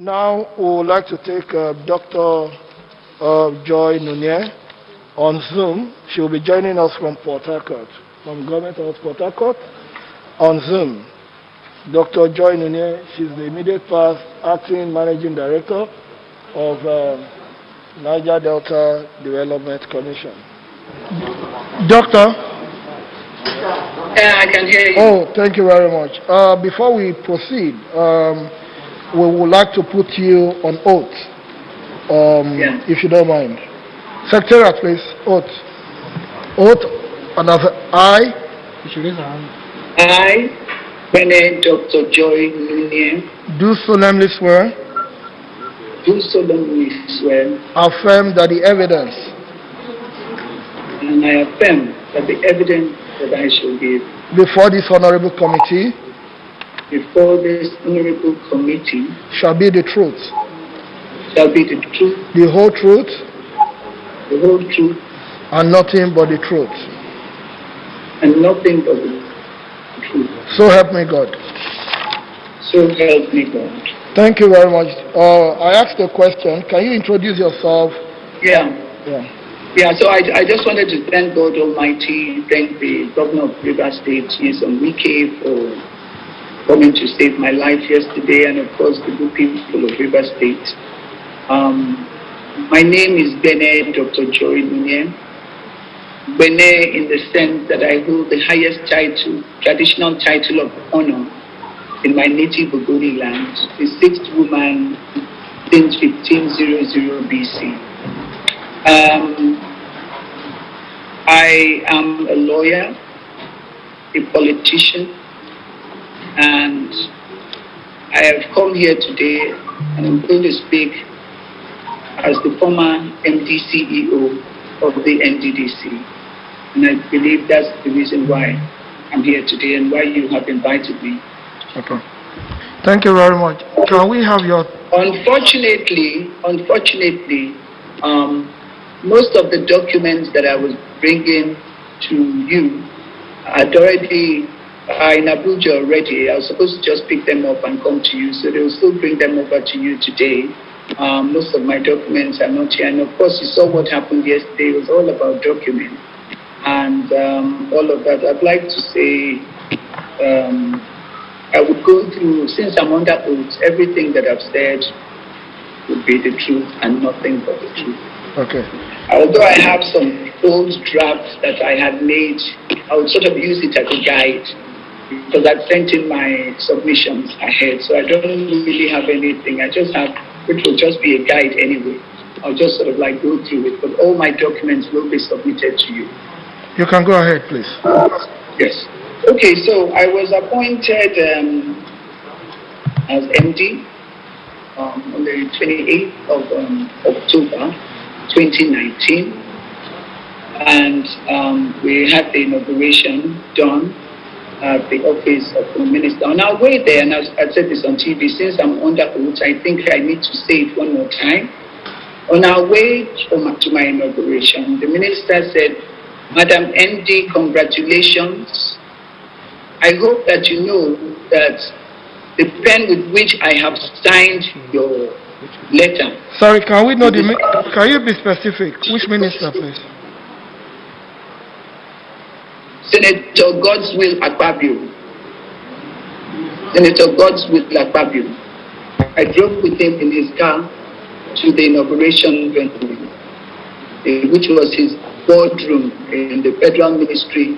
Now we would like to take Dr. Joy Nunieh on Zoom. She will be joining us from Port Harcourt, from Government House Port Harcourt, on Zoom. Dr. Joy Nunieh, she's the immediate past acting managing director of Niger Delta Development Commission. Doctor? Yeah, I can hear you. Oh, thank you very much. Before we proceed, we would like to put you on oath, if you don't mind. Secretariat, please. Oath. Oath. And as I. I, Dr. Joy Nunieh, do solemnly swear. Do solemnly swear. Affirm that the evidence. And I affirm that the evidence that I shall give before this honorable committee. Before this honorable committee. Shall be the truth. Shall be the truth. The whole truth. The whole truth. And nothing but the truth. And nothing but the truth. So help me God. So help me God. Thank you very much. I asked a question. Can you introduce yourself? Yeah, so I just wanted to thank God Almighty, thank the Governor of Rivers State, Nunieh, for coming to save my life yesterday, and of course the good people of Rivers State. My name is Dr. Joy Nunieh. Bene in the sense that I hold the highest title, traditional title of honor in my native Ogoni land, the sixth woman since 1500 BC. I am a lawyer, a politician, and I have come here today and I'm going to speak as the former MD CEO of the NDDC. And I believe that's the reason why I'm here today and why you have invited me. Okay. Thank you very much. Can we have your... Unfortunately, most of the documents that I was bringing to you are in Abuja already. I was supposed to just pick them up and come to you, so they will still bring them over to you today. Most of my documents are not here, and of course you saw what happened yesterday. It was all about documents and all of that. I'd like to say I would go through, since I'm under oath, everything that I've said would be the truth and nothing but the truth. Okay. Although I have some old drafts that I had made, I would sort of use it as a guide because I'd sent in my submissions ahead. So I don't really have anything. I just have, which will just be a guide anyway. I'll just sort of like go through it, but all my documents will be submitted to you. You can go ahead, please. Yes. Okay, so I was appointed as MD on the 28th of October 2019, and we had the inauguration done at the office of the minister. On our way there, and I said this on TV, since I'm under oath, I think I need to say it one more time. On our way to my inauguration, the minister said, "Madam MD, congratulations. I hope that you know that the pen with which I have signed your letter." Sorry, can we know can you be specific? Which minister, please? Senator Godswill Akpabio. Senator Godswill Akpabio. I drove with him in his car to the inauguration venue, which was his boardroom in the Federal Ministry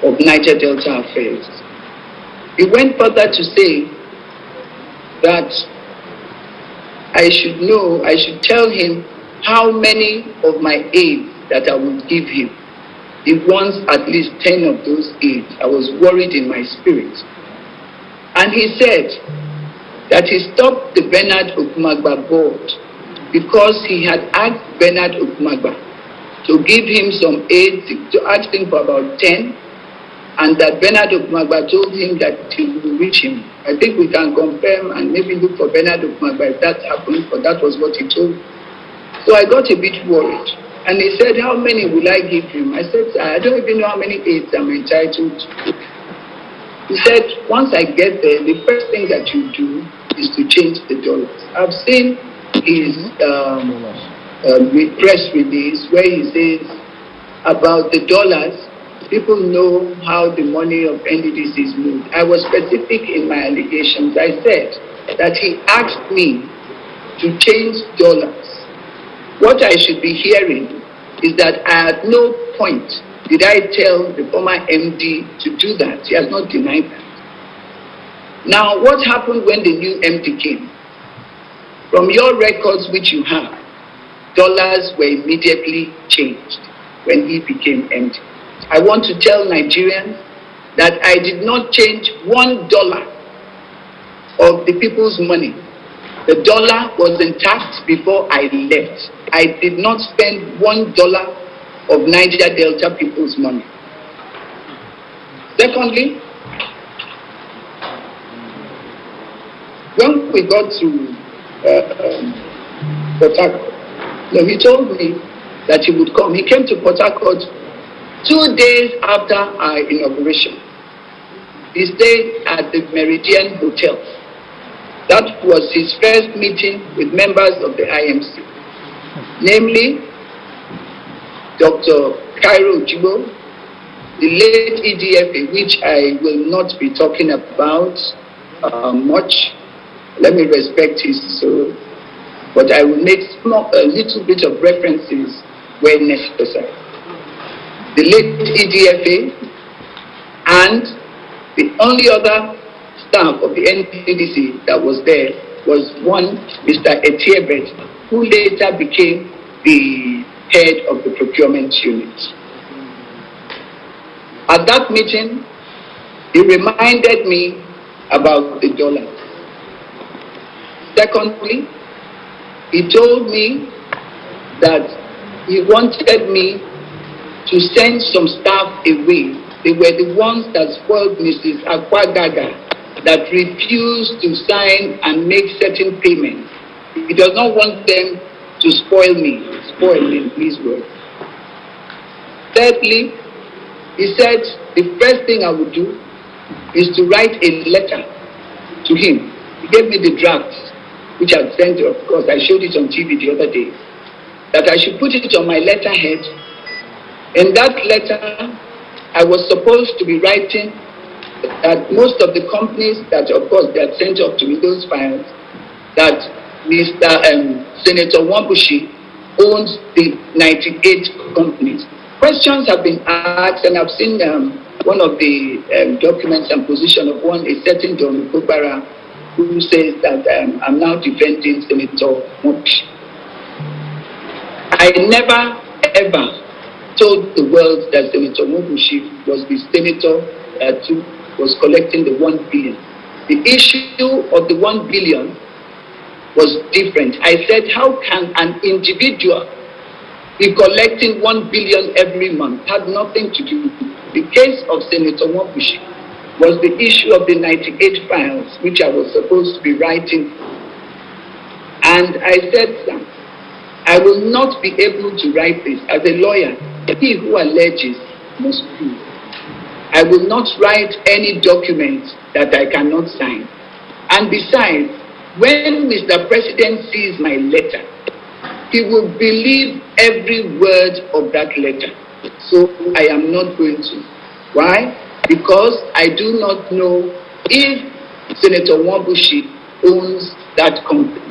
of Niger Delta Affairs. He went further to say that I should tell him how many of my aides that I would give him. He wants at least 10 of those aides. I was worried in my spirit. And he said that he stopped the Bernard Okumagba board because he had asked Bernard Okumagba to give him some aides, to ask him for about 10, and that Bernard Okumagba told him that he will reach him. I think we can confirm and maybe look for Bernard Okumagba if that happened, but that was what he told. So I got a bit worried. And he said, "How many will I give him?" I said, "I don't even know how many aides I'm entitled to." He said, "Once I get there, the first thing that you do is to change the dollars. I've seen his press release where he says about the dollars, people know how the money of NDDC is moved. I was specific in my allegations. I said that he asked me to change dollars. What I should be hearing is that at no point did I tell the former MD to do that. He has not denied that. Now, what happened when the new MD came? From your records which you have, dollars were immediately changed when he became MD. I want to tell Nigerians that I did not change $1 of the people's money. The dollar was intact before I left. I did not spend $1 of Niger Delta people's money. Secondly, when we got to Port Harcourt, he told me that he would come. He came to Port Harcourt 2 days after our inauguration. He stayed at the Meridian Hotel. That was his first meeting with members of the IMC, namely Dr. Cairo Jibo, the late EDFA, which I will not be talking about much. Let me respect his soul, but I will make a little bit of references where necessary. The late EDFA and the only other staff of the NDDC that was there was one Mr. Etiebet, who later became the head of the procurement unit. At that meeting, he reminded me about the dollar. Secondly, he told me that he wanted me to send some staff away. They were the ones that spoiled Mrs. Akwagaga, that refused to sign and make certain payments. He does not want them to spoil in his words. Thirdly, he said the first thing I would do is to write a letter to him. He gave me the draft, which I sent, of course, I showed it on TV the other day, that I should put it on my letterhead. In that letter, I was supposed to be writing that most of the companies that, of course, they had sent up to me, those files, that Mr. Senator Wambushi owns the 98 companies. Questions have been asked, and I've seen one of the documents and position of a certain Don Kubara, who says that I'm now defending Senator Wambushi. I never, ever told the world that Senator Wambushi was the senator that was collecting the 1 billion. The issue of the 1 billion was different. I said, how can an individual be collecting 1 billion every month? Had nothing to do. The case of Senator Wambushi was the issue of the 98 files, which I was supposed to be writing. And I said, sir, I will not be able to write this. As a lawyer, he who alleges must prove. I will not write any document that I cannot sign. And besides, when Mr. President sees my letter, he will believe every word of that letter. So I am not going to. Why? Because I do not know if Senator Wambushi owns that company.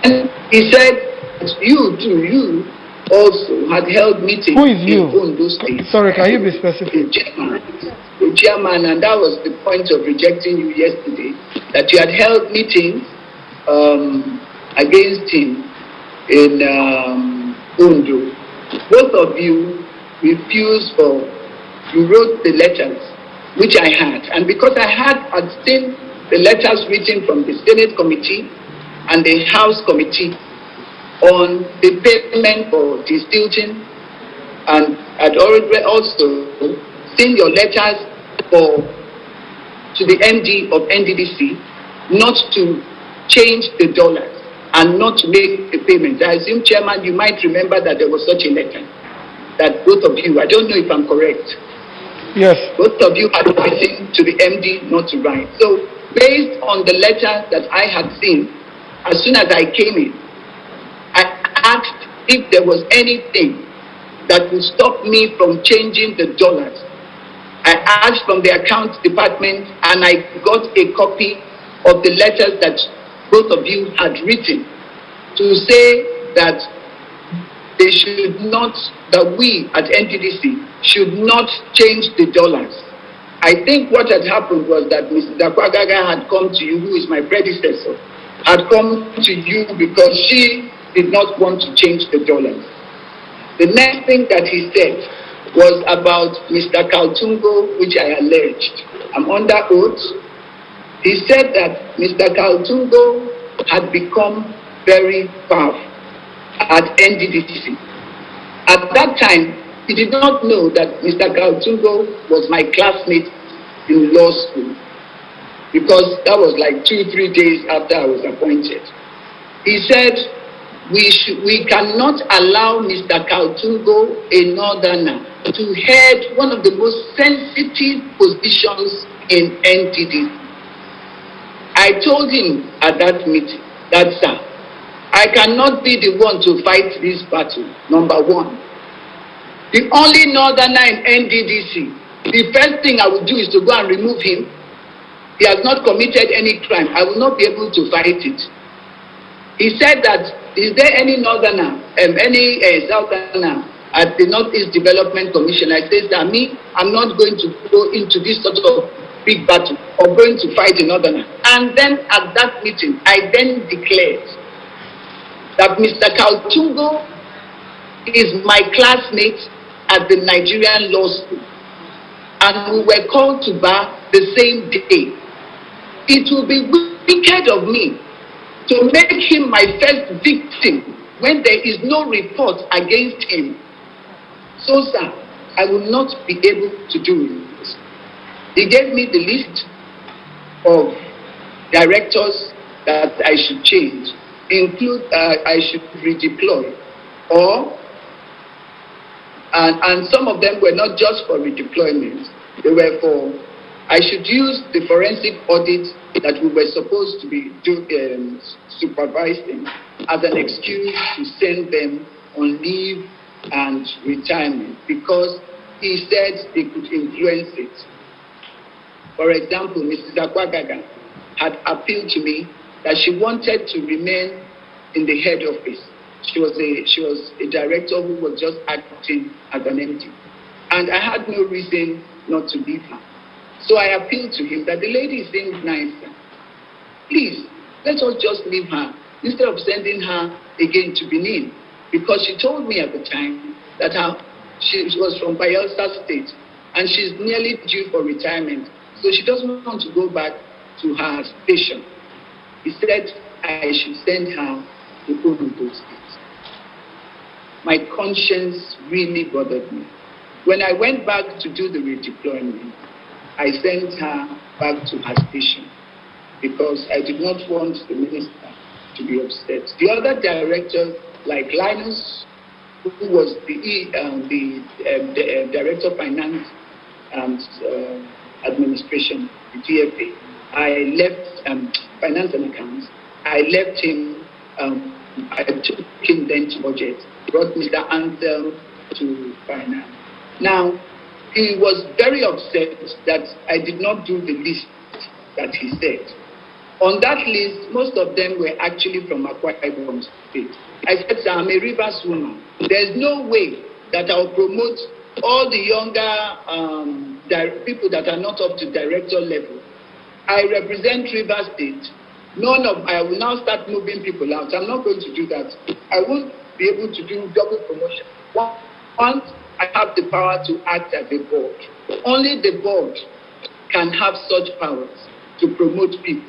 And he said, you also had held meetings. Who is you? In those states. Sorry, can you be specific? The chairman, and that was the point of rejecting you yesterday, that you had held meetings against him in Ondo. Both of you refused, or you wrote the letters, which I had. And because I had seen the letters written from the Senate committee and the House committee on the payment for distilling, and I'd already also seen your letters to the MD of NDDC not to change the dollars and not to make the payment. I assume, Chairman, you might remember that there was such a letter that both of you, I don't know if I'm correct. Yes. Both of you had written to the MD not to write. So based on the letter that I had seen, as soon as I came in, I asked if there was anything that would stop me from changing the dollars. I asked from the accounts department and I got a copy of the letters that both of you had written to say that they should not, that we at NDDC should not change the dollars. I think what had happened was that Mr. Dakwagaga had come to you, who is my predecessor, had come to you because she did not want to change the dollars. The next thing that he said was about Mr. Kaltungo, which I alleged. I'm under oath. He said that Mr. Kaltungo had become very powerful at NDDC. At that time, he did not know that Mr. Kaltungo was my classmate in law school, because that was like 2-3 days after I was appointed. He said, we cannot allow Mr. Kaltungo, a northerner, to head one of the most sensitive positions in NDDC. I told him at that meeting that, sir, I cannot be the one to fight this battle, number one. The only northerner in NDDC, the first thing I would do is to go and remove him. He has not committed any crime. I will not be able to fight it. He said that, is there any northerner, any southerner at the Northeast Development Commission? I said that I'm not going to go into this sort of big battle or going to fight a northerner. And then at that meeting, I then declared that Mr. Kaltungo is my classmate at the Nigerian Law School, and we were called to bar the same day. It will be wicked of me to make him my first victim when there is no report against him. So, sir, I will not be able to do it. He gave me the list of directors that I should change, I should redeploy, and some of them were not just for redeployment, they were for, I should use the forensic audit that we were supposed to be supervising as an excuse to send them on leave and retirement, because he said they could influence it. For example, Mrs. Akwagaga had appealed to me that she wanted to remain in the head office. She was a director who was just acting as an MD. And I had no reason not to leave her. So I appealed to him that the lady seemed nice. Please, let us just leave her instead of sending her again to Benin. Because she told me at the time that she was from Bayelsa State and she's nearly due for retirement. So she doesn't want to go back to her station. He said I should send her to Ondo State. My conscience really bothered me. When I went back to do the redeployment, I sent her back to her station because I did not want the minister to be upset. The other directors, like Linus, who was the Director of Finance and Administration, the DFA, I left Finance and Accounts. I left him, I took him then to budget, brought Mr. Anthem to finance. Now, he was very upset that I did not do the list that he said. On that list, most of them were actually from Akwa Ibom State. I said, sir, I'm a Rivers woman. There's no way that I'll promote all the younger people that are not up to director level. I represent Rivers State. I will now start moving people out. I'm not going to do that. I won't be able to do double promotion. Once I have the power to act as a board. Only the board can have such powers to promote people.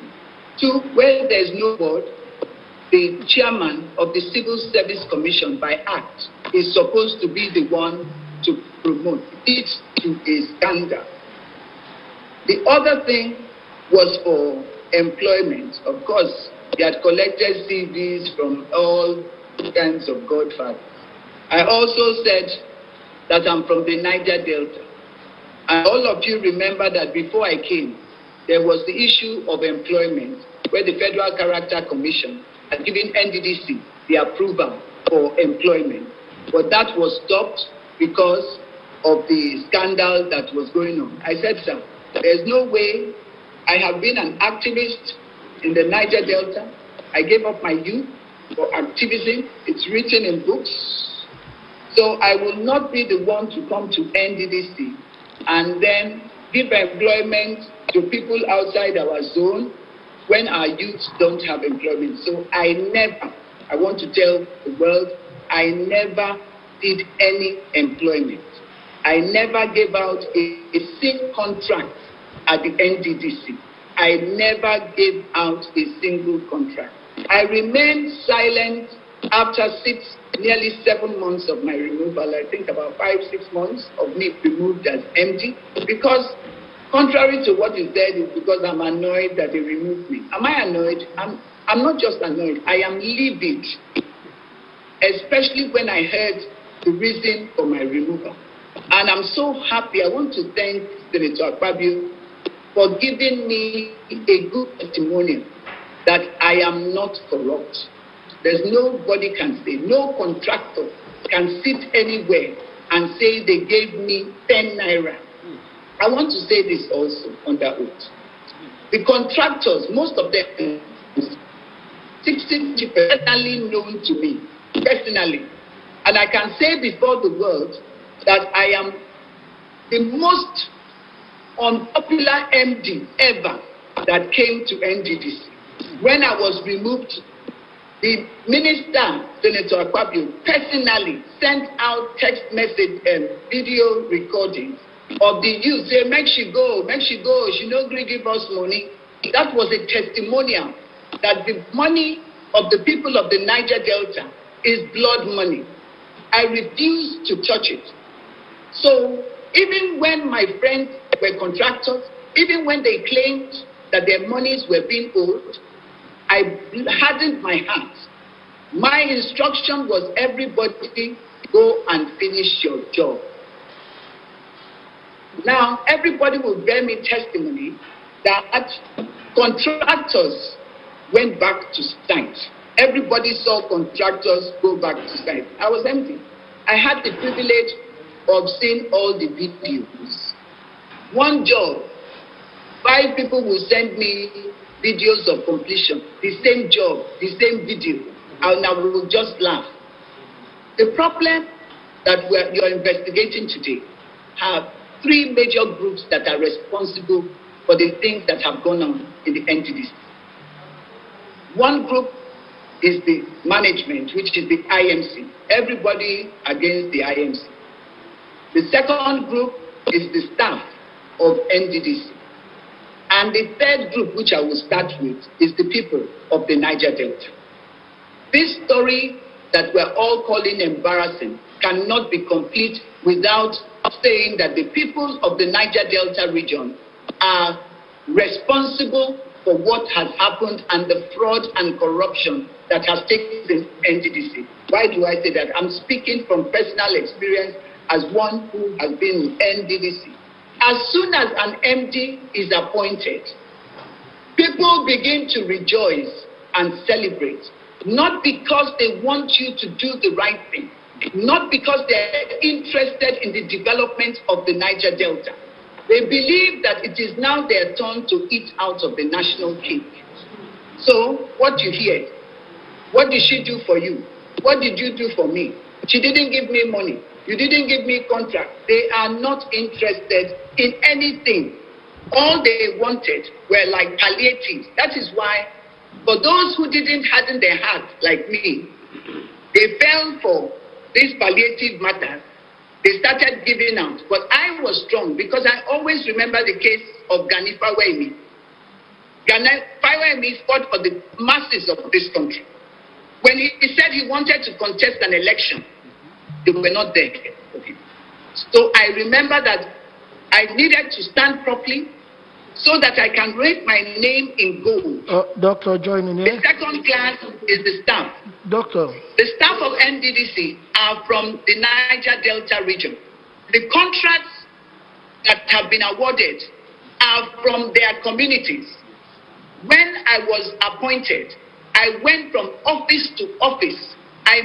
Two, where there's no board, the chairman of the Civil Service Commission by Act is supposed to be the one to promote it to a standard. The other thing was for employment. Of course, he had collected CVs from all kinds of godfathers. I also said that I'm from the Niger Delta. And all of you remember that before I came, there was the issue of employment, where the Federal Character Commission had given NDDC the approval for employment. But that was stopped because of the scandal that was going on. I said, sir, there's no way. I have been an activist in the Niger Delta. I gave up my youth for activism. It's written in books. So I will not be the one to come to NDDC and then give employment to people outside our zone when our youth don't have employment. So I want to tell the world, I never did any employment. I never gave out a single contract at the NDDC. I never gave out a single contract. I remained silent after nearly 7 months of my removal. I think about 5-6 months of me removed as MD, because contrary to what is said, is because I'm annoyed that they removed me. Am I annoyed? I'm not just annoyed. I am livid, especially when I heard the reason for my removal. And I'm so happy. I want to thank Senator Akpabio for giving me a good testimonial that I am not corrupt. There's nobody can say, no contractor can sit anywhere and say they gave me 10 naira. I want to say this also under oath. The contractors, most of them, 60% personally known to me, personally. And I can say before the world that I am the most unpopular MD ever that came to NDDC. When I was removed, the minister, Senator Akpabio, personally sent out text message and video recordings of the youth, say, make she go, she no gree give us money. That was a testimonial that the money of the people of the Niger Delta is blood money. I refuse to touch it. So even when my friends were contractors, even when they claimed that their monies were being owed, I hardened my heart. My instruction was, everybody go and finish your job. Now, everybody will bear me testimony that contractors went back to site. Everybody saw contractors go back to site. I was empty. I had the privilege of seeing all the videos. One job, 5 people will send me videos of completion, the same job, the same video, and I will just laugh. The problem that you're investigating today have 3 major groups that are responsible for the things that have gone on in the NDDC. One group is the management, which is the IMC. Everybody against the IMC. The second group is the staff of NDDC. And the third group, which I will start with, is the people of the Niger Delta. This story that we're all calling embarrassing cannot be complete without saying that the people of the Niger Delta region are responsible for what has happened and the fraud and corruption that has taken place in NDDC. Why do I say that? I'm speaking from personal experience as one who has been in NDDC. As soon as an MD is appointed, people begin to rejoice and celebrate, not because they want you to do the right thing, not because they're interested in the development of the Niger Delta. They believe that it is now their turn to eat out of the national cake. So, what you hear, what did she do for you? What did you do for me? She didn't give me money. You didn't give me contract. They are not interested in anything. All they wanted were like palliatives. That is why, for those who didn't harden their hearts like me, they fell for this palliative matter. They started giving out. But I was strong because I always remember the case of Gani Fawehinmi. Gani Fawehinmi fought for the masses of this country. When he said he wanted to contest an election, they were not there. Okay. So I remember that I needed to stand properly so that I can write my name in gold. Dr. Joy Nunieh. The second class is the staff. Doctor. The staff of NDDC are from the Niger Delta region. The contracts that have been awarded are from their communities. When I was appointed, I went from office to office. I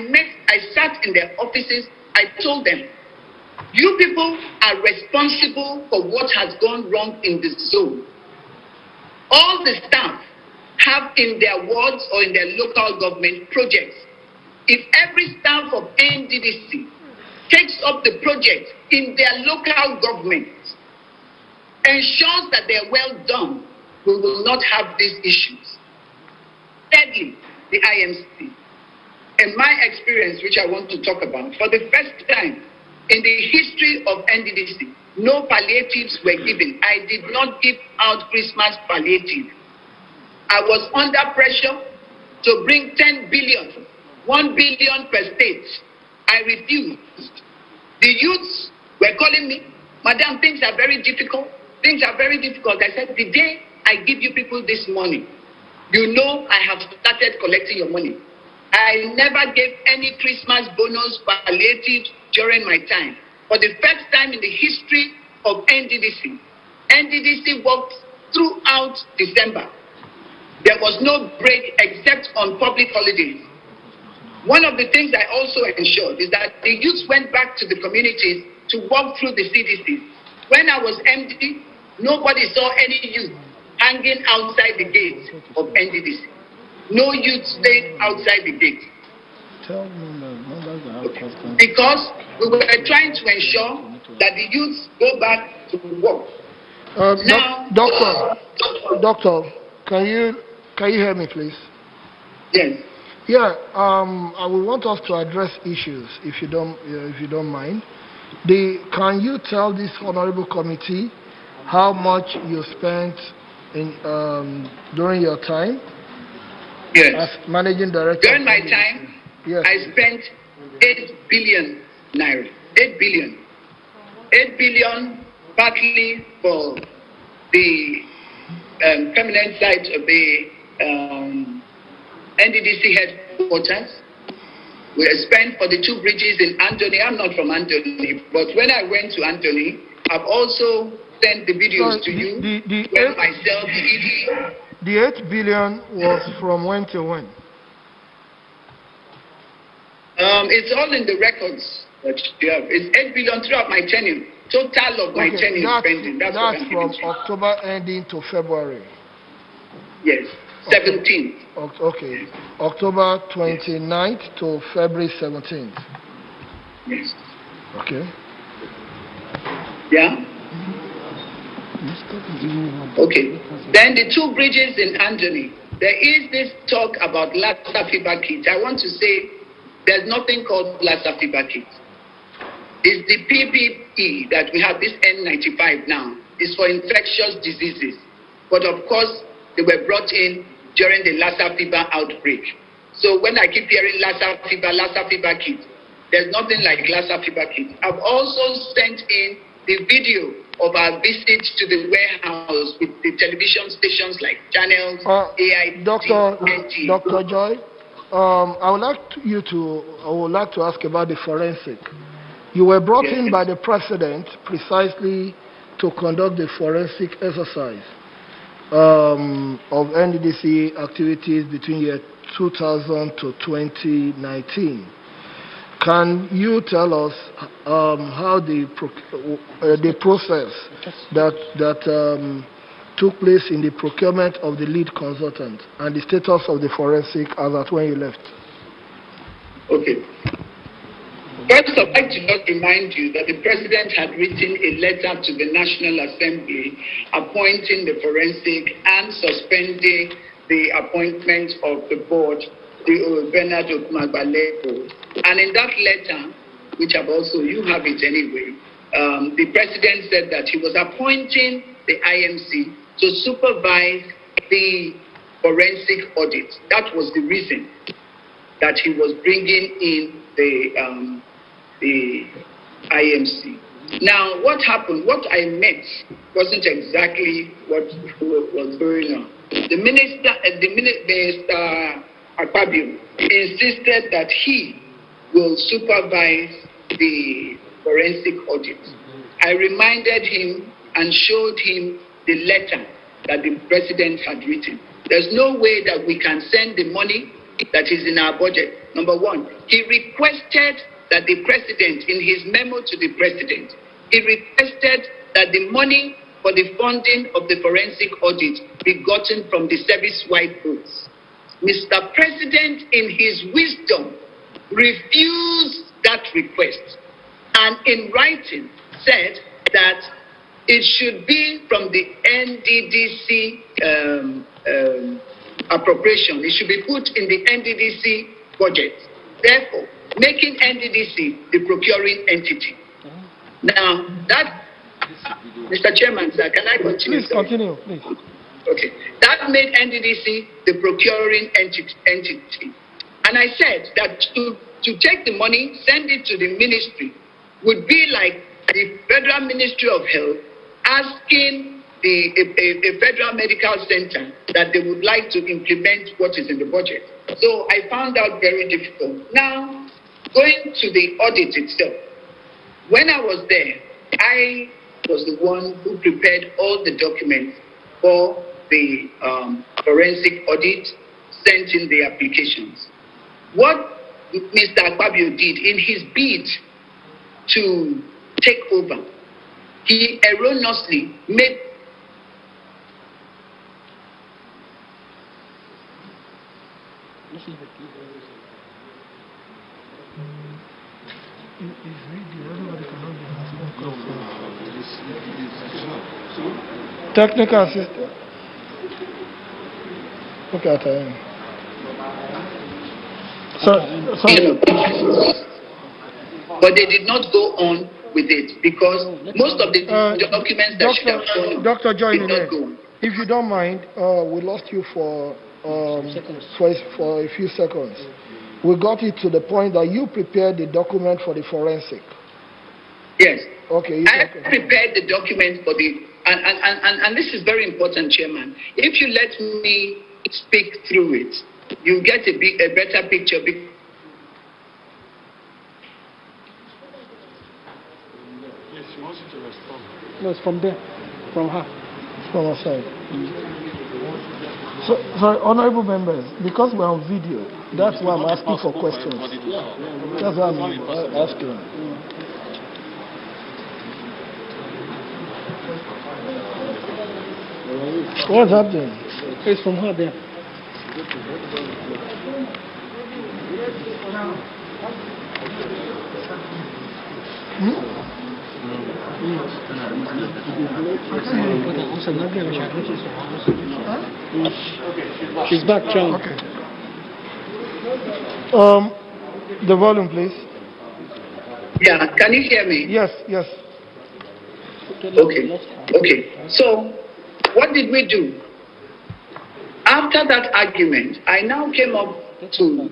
sat in their offices. I told them, you people are responsible for what has gone wrong in this zone. All the staff have in their wards or in their local government projects. If every staff of NDDC takes up the project in their local government, ensures that they are well done, we will not have these issues. Thirdly, the IMC. In my experience, which I want to talk about, for the first time in the history of NDDC, no palliatives were given. I did not give out Christmas palliative. I was under pressure to bring 10 billion, 1 billion per state. I refused. The youths were calling me, Madam, things are very difficult. Things are very difficult. I said, the day I give you people this money, you know I have started collecting your money. I never gave any Christmas bonus palliative during my time. For the first time in the history of NDDC, NDDC worked throughout December. There was no break except on public holidays. One of the things I also ensured is that the youths went back to the communities to walk through the CDCs. When I was MD, nobody saw any youth hanging outside the gate of NDDC. No youth stayed outside the gate. Because we were trying to ensure that the youths go back to work. Now, Doctor, can you hear me, please? Yes. Yeah. I would want us to address issues, if you don't mind. Can you tell this honorable committee how much you spent in during your time? Yes. As managing director. During my time, yes, I spent 8 billion naira. 8 billion. 8 billion partly for the permanent site of the NDDC headquarters. We spent for the 2 bridges in Anthony. I'm not from Anthony, but when I went to Anthony, I've also sent the videos to you. The 8 billion was from when to when? It's all in the records that you have. It's 8 billion throughout my tenure. Total of my tenure spending. That's from October ending to February. Yes, 17th. Okay, October 29th to February 17th. Yes. Okay. Yeah. Okay. Then the 2 bridges in Anthony. There is this talk about Lassa fever kit. I want to say there's nothing called Lassa fever kit. It's the PPE that we have, this N95 now. It's for infectious diseases. But of course, they were brought in during the Lassa fever outbreak. So when I keep hearing Lassa fever kit, there's nothing like Lassa fever kit. I've also sent in the video of our visit to the warehouse with the television stations like Channels, AIT, Dr. Joy, I would like to ask about the forensic. You were brought in by the president precisely to conduct the forensic exercise of NDDC activities between year 2000 to 2019. Can you tell us how the process that took place in the procurement of the lead consultant and the status of the forensic as at when you left? Okay. First, I'd like to just remind you that the President had written a letter to the National Assembly appointing the forensic and suspending the appointment of the board, Bernard Magbaleko. And in that letter, which I've also, you have it anyway, the President said that he was appointing the IMC to supervise the forensic audit. That was the reason that he was bringing in the IMC. Now, what happened, what I met wasn't exactly what was going on. The Minister Akpabio insisted that he will supervise the forensic audit. I reminded him and showed him the letter that the president had written. There's no way that we can send the money that is in our budget. Number one, he requested that the president, in his memo to the president, he requested that the money for the funding of the forensic audit be gotten from the service-wide votes. Mr. President, in his wisdom, refused that request and in writing said that it should be from the NDDC appropriation. It should be put in the NDDC budget. Therefore, making NDDC the procuring entity. Now, that, Mr. Chairman, sir, can I continue? Please continue, please. Okay. That made NDDC the procuring entity. And I said that to take the money, send it to the ministry, would be like the Federal Ministry of Health asking a federal medical center that they would like to implement what is in the budget. So I found out very difficult. Now, going to the audit itself, when I was there, I was the one who prepared all the documents for the forensic audit, sent in the applications. What Mr. Akpabio did in his bid to take over, he erroneously made technical assistant. Look at him. But they did not go on with it because most of the documents that should have gone Dr. Joy did not go on. if you don't mind, we lost you for a few seconds. We got it to the point that you prepared the document for the forensic. Yes. Okay. I prepared the document for the and this is very important, Chairman. If you let me speak through it, you get a better picture. Yes, she wants you to respond. No, it's from there, from her. From our side. So, sorry, honorable members, because we're on video, that's why I'm asking for questions. That's why I'm asking. What's happening? It's from her there. She's back, John. Okay. The volume, please. Yeah, can you hear me? Yes, yes. Okay. So, what did we do? After that argument, I now came up to...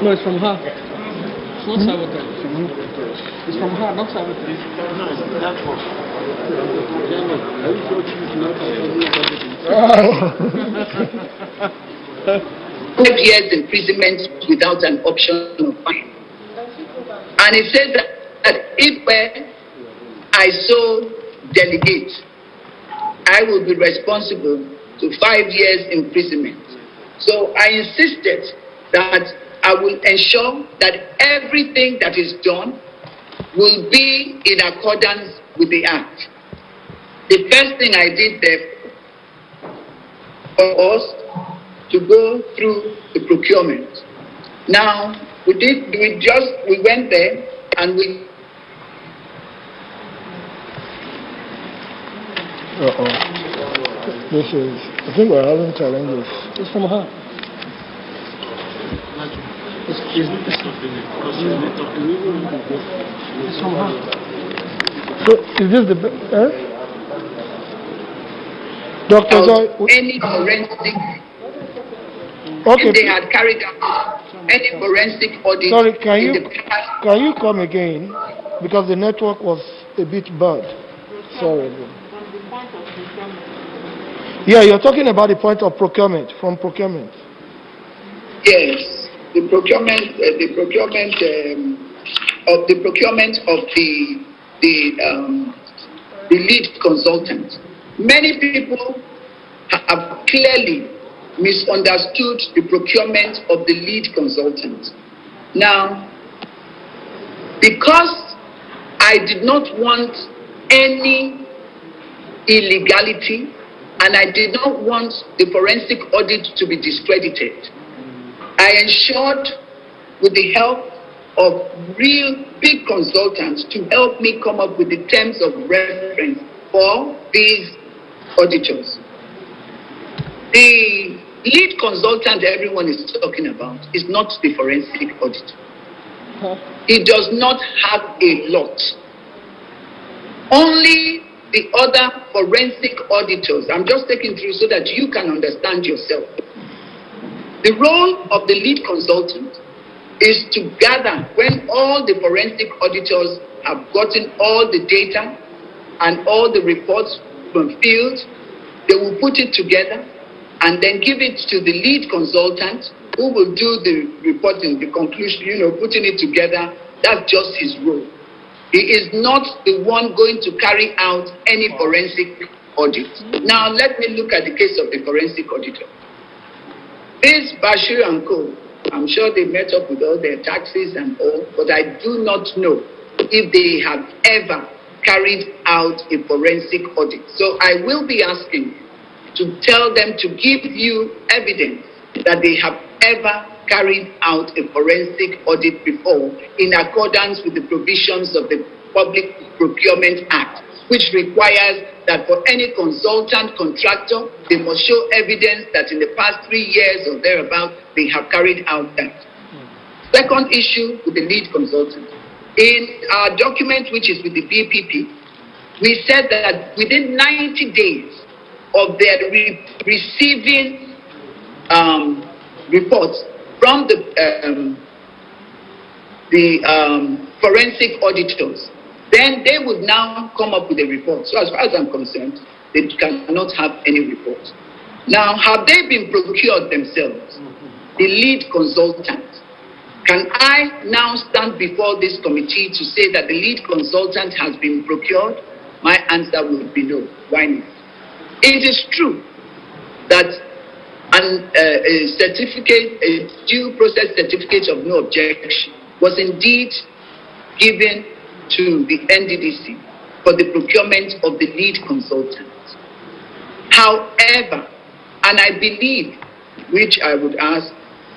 No, it's from her. It's not sabotage. It's from her, not sabotage. No, it's that one. 5 years imprisonment without an option of fine. And it says that if I so delegate, I will be responsible to 5 years imprisonment. So I insisted that I will ensure that everything that is done will be in accordance with the Act. The first thing I did there was to go through the procurement. Now, we went there and we... This is, I think we're having challenges. It's from her. It's from her. So, is this the... Dr. Joy? Any forensic... Okay. If they had carried out any forensic audit... Sorry, can you come again? Because the network was a bit bad. Sorry. Yeah, you're talking about the point of procurement, from procurement. Yes, the procurement of the lead consultant. Many people have clearly misunderstood the procurement of the lead consultant. Now, because I did not want any illegality and I did not want the forensic audit to be discredited, I ensured, with the help of real big consultants, to help me come up with the terms of reference for these auditors. The lead consultant everyone is talking about is not the forensic auditor. He does not have a lot. Only the other forensic auditors, I'm just taking through so that you can understand yourself. The role of the lead consultant is to gather, when all the forensic auditors have gotten all the data and all the reports from field, they will put it together and then give it to the lead consultant who will do the reporting, the conclusion, putting it together. That's just his role. He is not the one going to carry out any forensic audit. Now, let me look at the case of the forensic auditor. This Bashir and Co., I'm sure they met up with all their taxes and all, but I do not know if they have ever carried out a forensic audit. So I will be asking to tell them to give you evidence that they have ever carried out a forensic audit before in accordance with the provisions of the Public Procurement Act, which requires that for any consultant contractor, they must show evidence that in the past 3 years or thereabout, they have carried out that. Second issue with the lead consultant. In our document, which is with the BPP, we said that within 90 days of their receiving reports from the forensic auditors, then they would now come up with a report. So as far as I'm concerned, they cannot have any report. Now, have they been procured themselves? The lead consultant. Can I now stand before this committee to say that the lead consultant has been procured? My answer would be no. Why not? It is true that a due process certificate of no objection was indeed given to the NDDC for the procurement of the lead consultant. However, and I believe, which I would ask,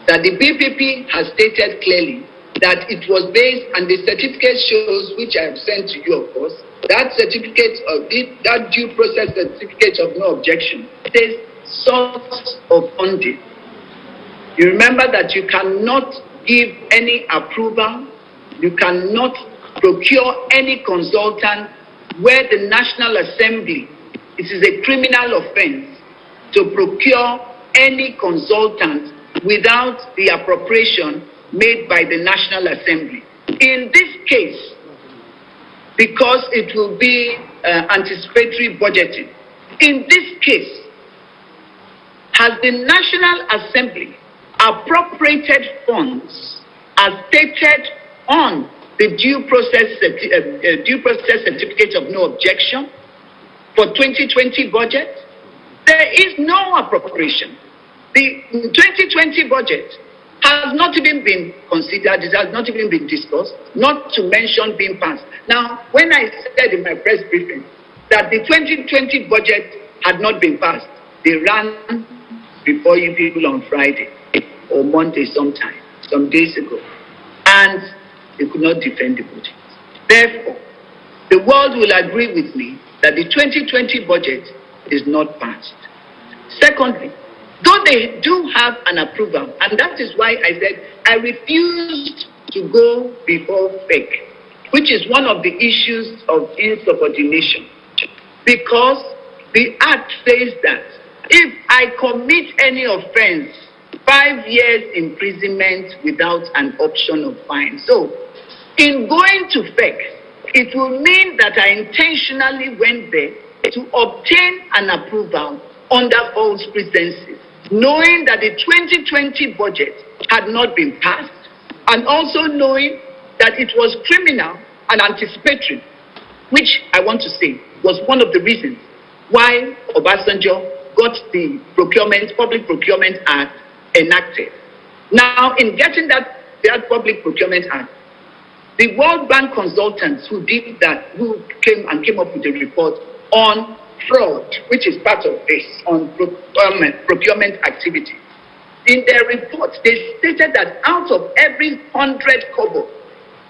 that the BPP has stated clearly that it was based, and the certificate shows, which I have sent to you, of course, that certificate of that due process certificate of no objection says source of funding. You remember that you cannot give any approval, you cannot procure any consultant where the National Assembly, it is a criminal offense to procure any consultant without the appropriation made by the National Assembly. In this case, because it will be anticipatory budgeting, in this case, has the National Assembly appropriated funds as stated on the due process certificate of no objection for 2020 budget? There is no appropriation. The 2020 budget has not even been considered, it has not even been discussed, not to mention being passed. Now, when I said in my press briefing that the 2020 budget had not been passed, they ran before you people on Friday or Monday sometime, some days ago, and they could not defend the budget. Therefore, the world will agree with me that the 2020 budget is not passed. Secondly, though they do have an approval, and that is why I said I refused to go before FEC, which is one of the issues of insubordination, because the Act says that if I commit any offense, 5 years imprisonment without an option of fine. So, in going to FEC, it will mean that I intentionally went there to obtain an approval under false pretenses, knowing that the 2020 budget had not been passed, and also knowing that it was criminal and anticipatory, which I want to say was one of the reasons why Obasanjo got the Public Procurement Act enacted. Now, in getting that Public Procurement Act, the World Bank consultants who did that, who came up with a report on fraud, which is part of this, on procurement activity. In their report, they stated that out of every 100 kobo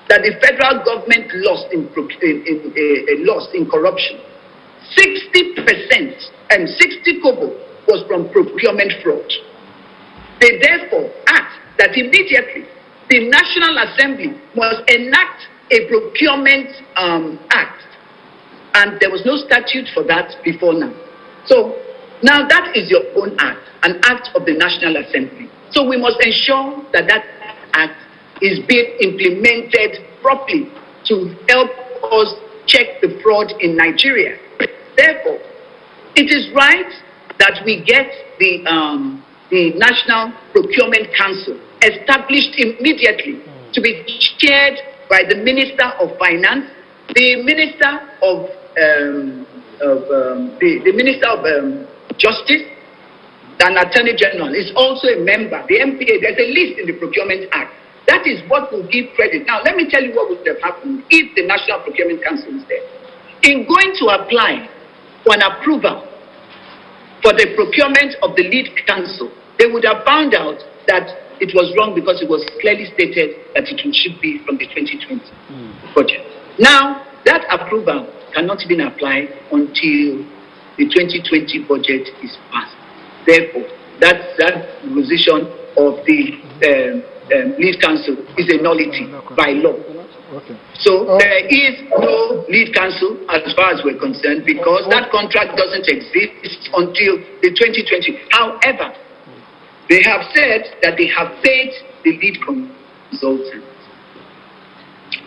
that the federal government lost in corruption, 60% and 60 kobo was from procurement fraud. They therefore asked that immediately the National Assembly must enact a procurement act, and there was no statute for that before now. So now that is your own act, an act of the National Assembly. So we must ensure that that act is being implemented properly to help us check the fraud in Nigeria. Therefore, it is right that we get the National Procurement Council established immediately to be chaired by the Minister of Finance, the Minister of Justice, and Attorney General is also a member. The MPA, there's a list in the Procurement Act. That is what will give credit. Now, let me tell you what would have happened if the National Procurement Council is there. In going to apply for an approval for the procurement of the lead council, they would have found out that it was wrong because it was clearly stated that it should be from the 2020 budget. Now, that approval cannot even apply until the 2020 budget is passed. Therefore, that position of the lead council is a nullity by law. Okay. So there is no lead council as far as we're concerned, because that contract doesn't exist until the 2020. However, they have said that they have paid the lead consultant.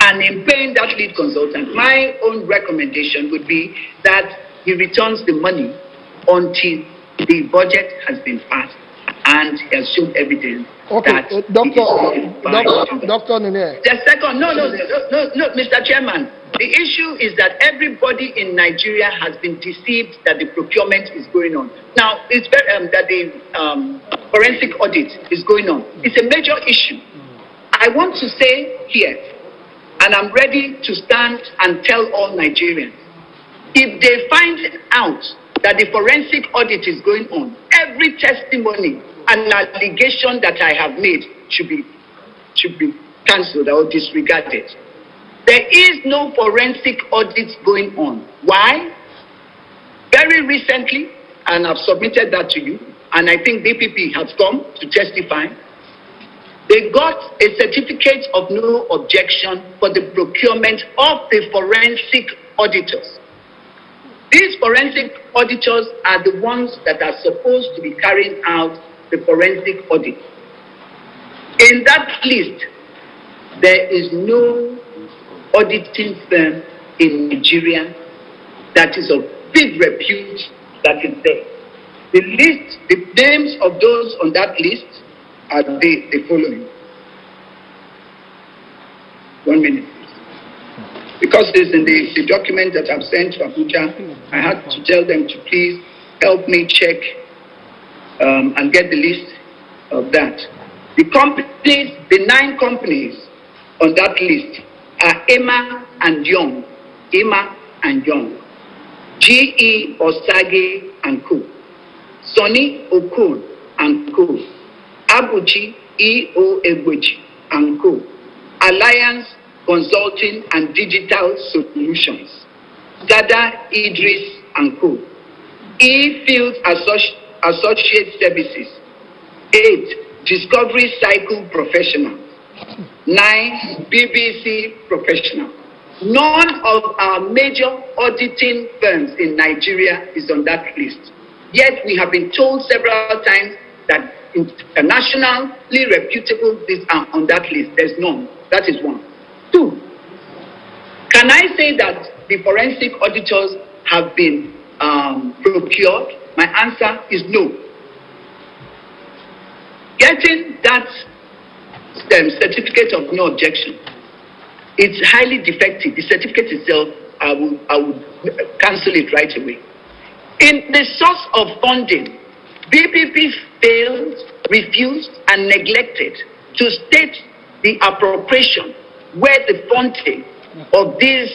And in paying that lead consultant, my own recommendation would be that he returns the money until the budget has been passed and has shown evidence that Dr. Nunieh. The second, no, Mr. Chairman. The issue is that everybody in Nigeria has been deceived that the procurement is going on. Now, it's very, that the forensic audit is going on. It's a major issue. I want to say here, and I'm ready to stand and tell all Nigerians, if they find out that the forensic audit is going on, every testimony and allegation that I have made should be cancelled or disregarded. There is no forensic audit going on. Why? Very recently, and I've submitted that to you, and I think DPP has come to testify, they got a certificate of no objection for the procurement of the forensic auditors. These forensic auditors are the ones that are supposed to be carrying out the forensic audit. In that list, there is no auditing firm in Nigeria that is of big repute that is there. The list, the names of those on that list are the following. 1 minute. Because it's in the document that I've sent to Abuja, I had to tell them to please help me check and get the list of that. The companies, the 9 companies on that list are Emma and Young, GE Osage and Co, Sonny Okun and Co, Abuchi E.O. Egweji and Co, Alliance Consulting and Digital Solutions, Dada Idris and Co, E-Field Associate Services, 8 Discovery Cycle Professional, 9 BBC Professional. None of our major auditing firms in Nigeria is on that list. Yet we have been told several times that internationally reputable these are on that list. There's none. That is 1. 2, can I say that the forensic auditors have been procured my answer is no. Getting that certificate of no objection, it's highly defective. The certificate itself, I would cancel it right away. In the source of funding, BPP failed, refused, and neglected to state the appropriation where the funding of these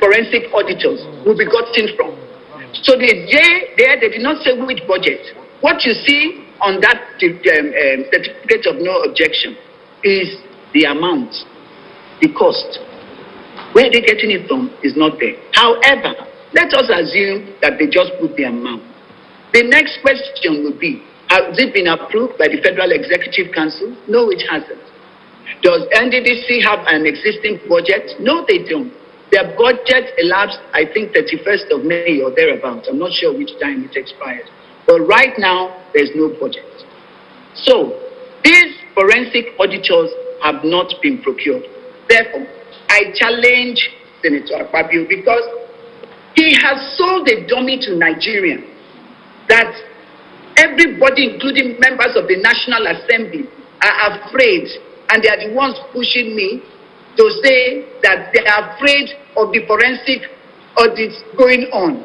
forensic auditors will be gotten from. So they did not say which budget. What you see on that certificate of no objection is the amount, the cost. Where they're getting it from is not there. However, let us assume that they just put the amount. The next question would be, has it been approved by the Federal Executive Council? No, it hasn't. Does NDDC have an existing budget? No, they don't. Their budget elapsed, I think, 31st of May or thereabouts. I'm not sure which time it expired. But right now, there's no budget. So, these forensic auditors have not been procured. Therefore, I challenge Senator Akpabio because he has sold a dummy to Nigeria that everybody, including members of the National Assembly, are afraid, and they are the ones pushing me to say that they are afraid of the forensic audits going on.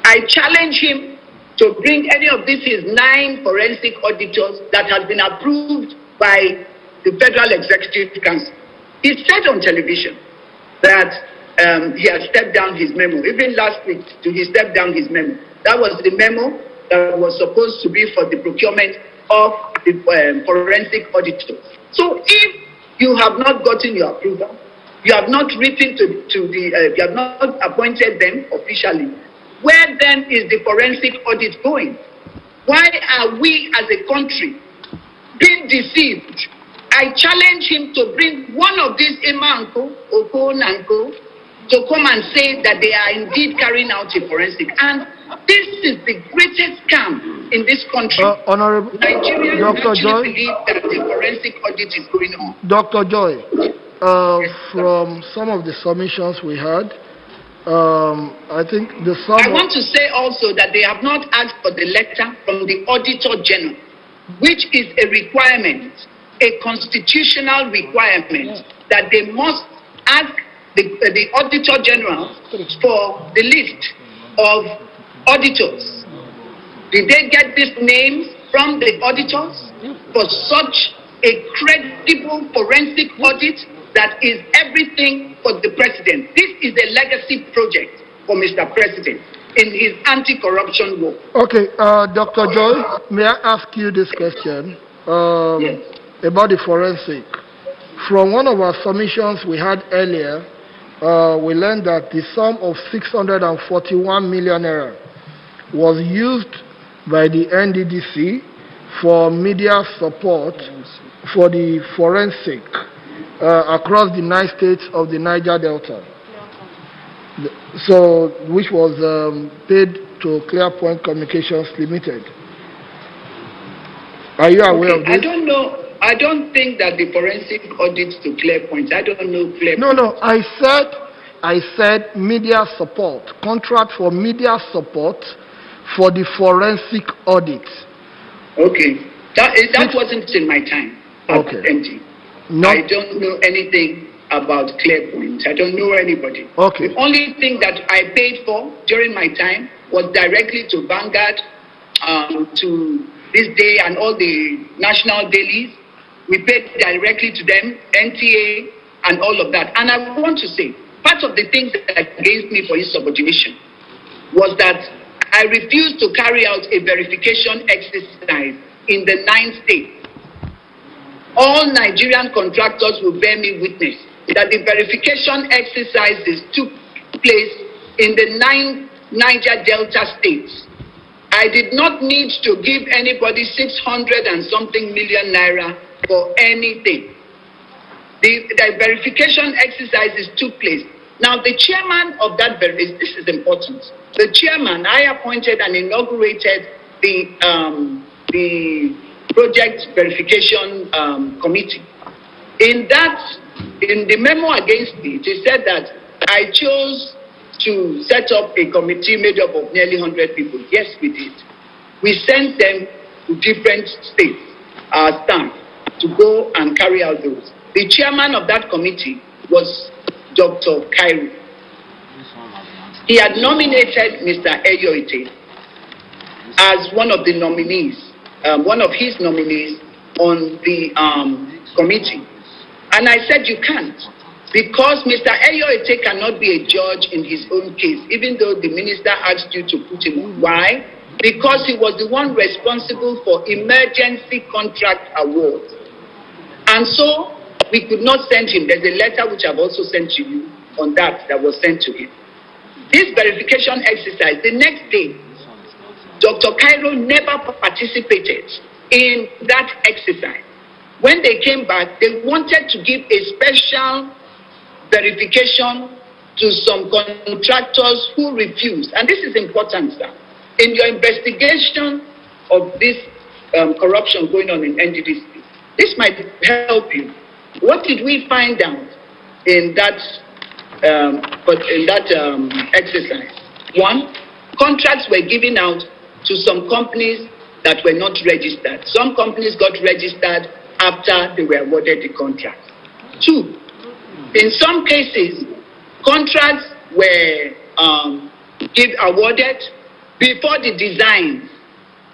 I challenge him to bring any of these his 9 forensic auditors that have been approved by the Federal Executive Council. He said on television that he had stepped down his memo. Even last week, he stepped down his memo. That was the memo that was supposed to be for the procurement of the forensic auditors. So if you have not gotten your approval, you have not written you have not appointed them officially, where then is the forensic audit going? Why are we as a country being deceived? I challenge him to bring one of these Imanko, Okonanko, to come and say that they are indeed carrying out a forensic. And this is the greatest scam in this country. Honorable Nigerians Dr. Joy, believe that the forensic audit is going on. Dr. Joy, from some of the submissions we had, I think the sum. I want to say also that they have not asked for the letter from the Auditor General, which is a requirement, a constitutional requirement, that they must ask the Auditor General for the list of auditors. Did they get these names from the auditors for such a credible forensic audit that is everything for the president? This is a legacy project for Mr. President in his anti-corruption work. Okay, Dr. Joy, may I ask you this question about the forensic? From one of our submissions we had earlier, we learned that the sum of 641 million naira was used by the NDDC for media support for the forensic across the 9 states of the Niger Delta. So, which was paid to ClearPoint Communications Limited. Are you aware of this? I don't know. I don't think that the forensic audits to ClearPoint. I don't know ClearPoint. No. I said media support, contract for media support for the forensic audit. Okay, that wasn't in my time. Okay. No. I don't know anything about ClearPoint. I don't know anybody. Okay. The only thing that I paid for during my time was directly to Vanguard, to This Day and all the national dailies. We paid directly to them, NTA, and all of that. And I want to say, part of the things that against me for insubordination was that I refused to carry out a verification exercise in the 9 states. All Nigerian contractors will bear me witness that the verification exercises took place in the 9 Niger Delta states. I did not need to give anybody 600 and something million naira for anything. The verification exercises took place. Now, the chairman of that, this is important. The chairman, I appointed and inaugurated the project verification committee. In the memo against me, it said that I chose to set up a committee made up of nearly 100 people? Yes, we did. We sent them to different states, our staff, to go and carry out those. The chairman of that committee was Dr. Cairo. He had nominated Mr. Eyoite as one of the nominees, one of his nominees on the committee. And I said, you can't, because Mr. Eyoite cannot be a judge in his own case, even though the minister asked you to put him on. Why? Because he was the one responsible for emergency contract awards. And so we could not send him. There's a letter which I've also sent to you on that was sent to him. This verification exercise, the next day, Dr. Cairo never participated in that exercise. When they came back, they wanted to give a special verification to some contractors who refused. And this is important, sir. In your investigation of this corruption going on in NDDC, this might help you. What did we find out in that exercise? One, contracts were given out to some companies that were not registered. Some companies got registered after they were awarded the contract. Two, in some cases, contracts were awarded before the designs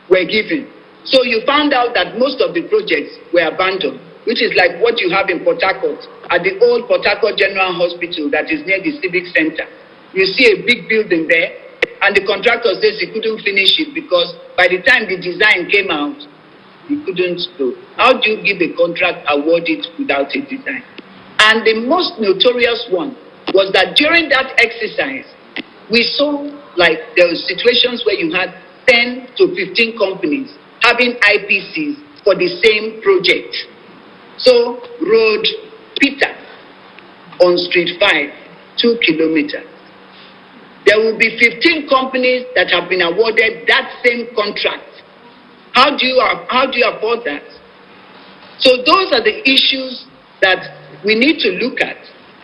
were given. So you found out that most of the projects were abandoned, which is like what you have in Port Harcourt, at the old Port Harcourt General Hospital that is near the Civic Center. You see a big building there, and the contractor says he couldn't finish it because by the time the design came out, he couldn't do. How do you give a contract awarded without a design? And the most notorious one was that during that exercise, we saw like there were situations where you had 10 to 15 companies having IPCs for the same project. So, Road Peter on Street 5, 2 kilometers. There will be 15 companies that have been awarded that same contract. How do you afford that? So those are the issues that we need to look at.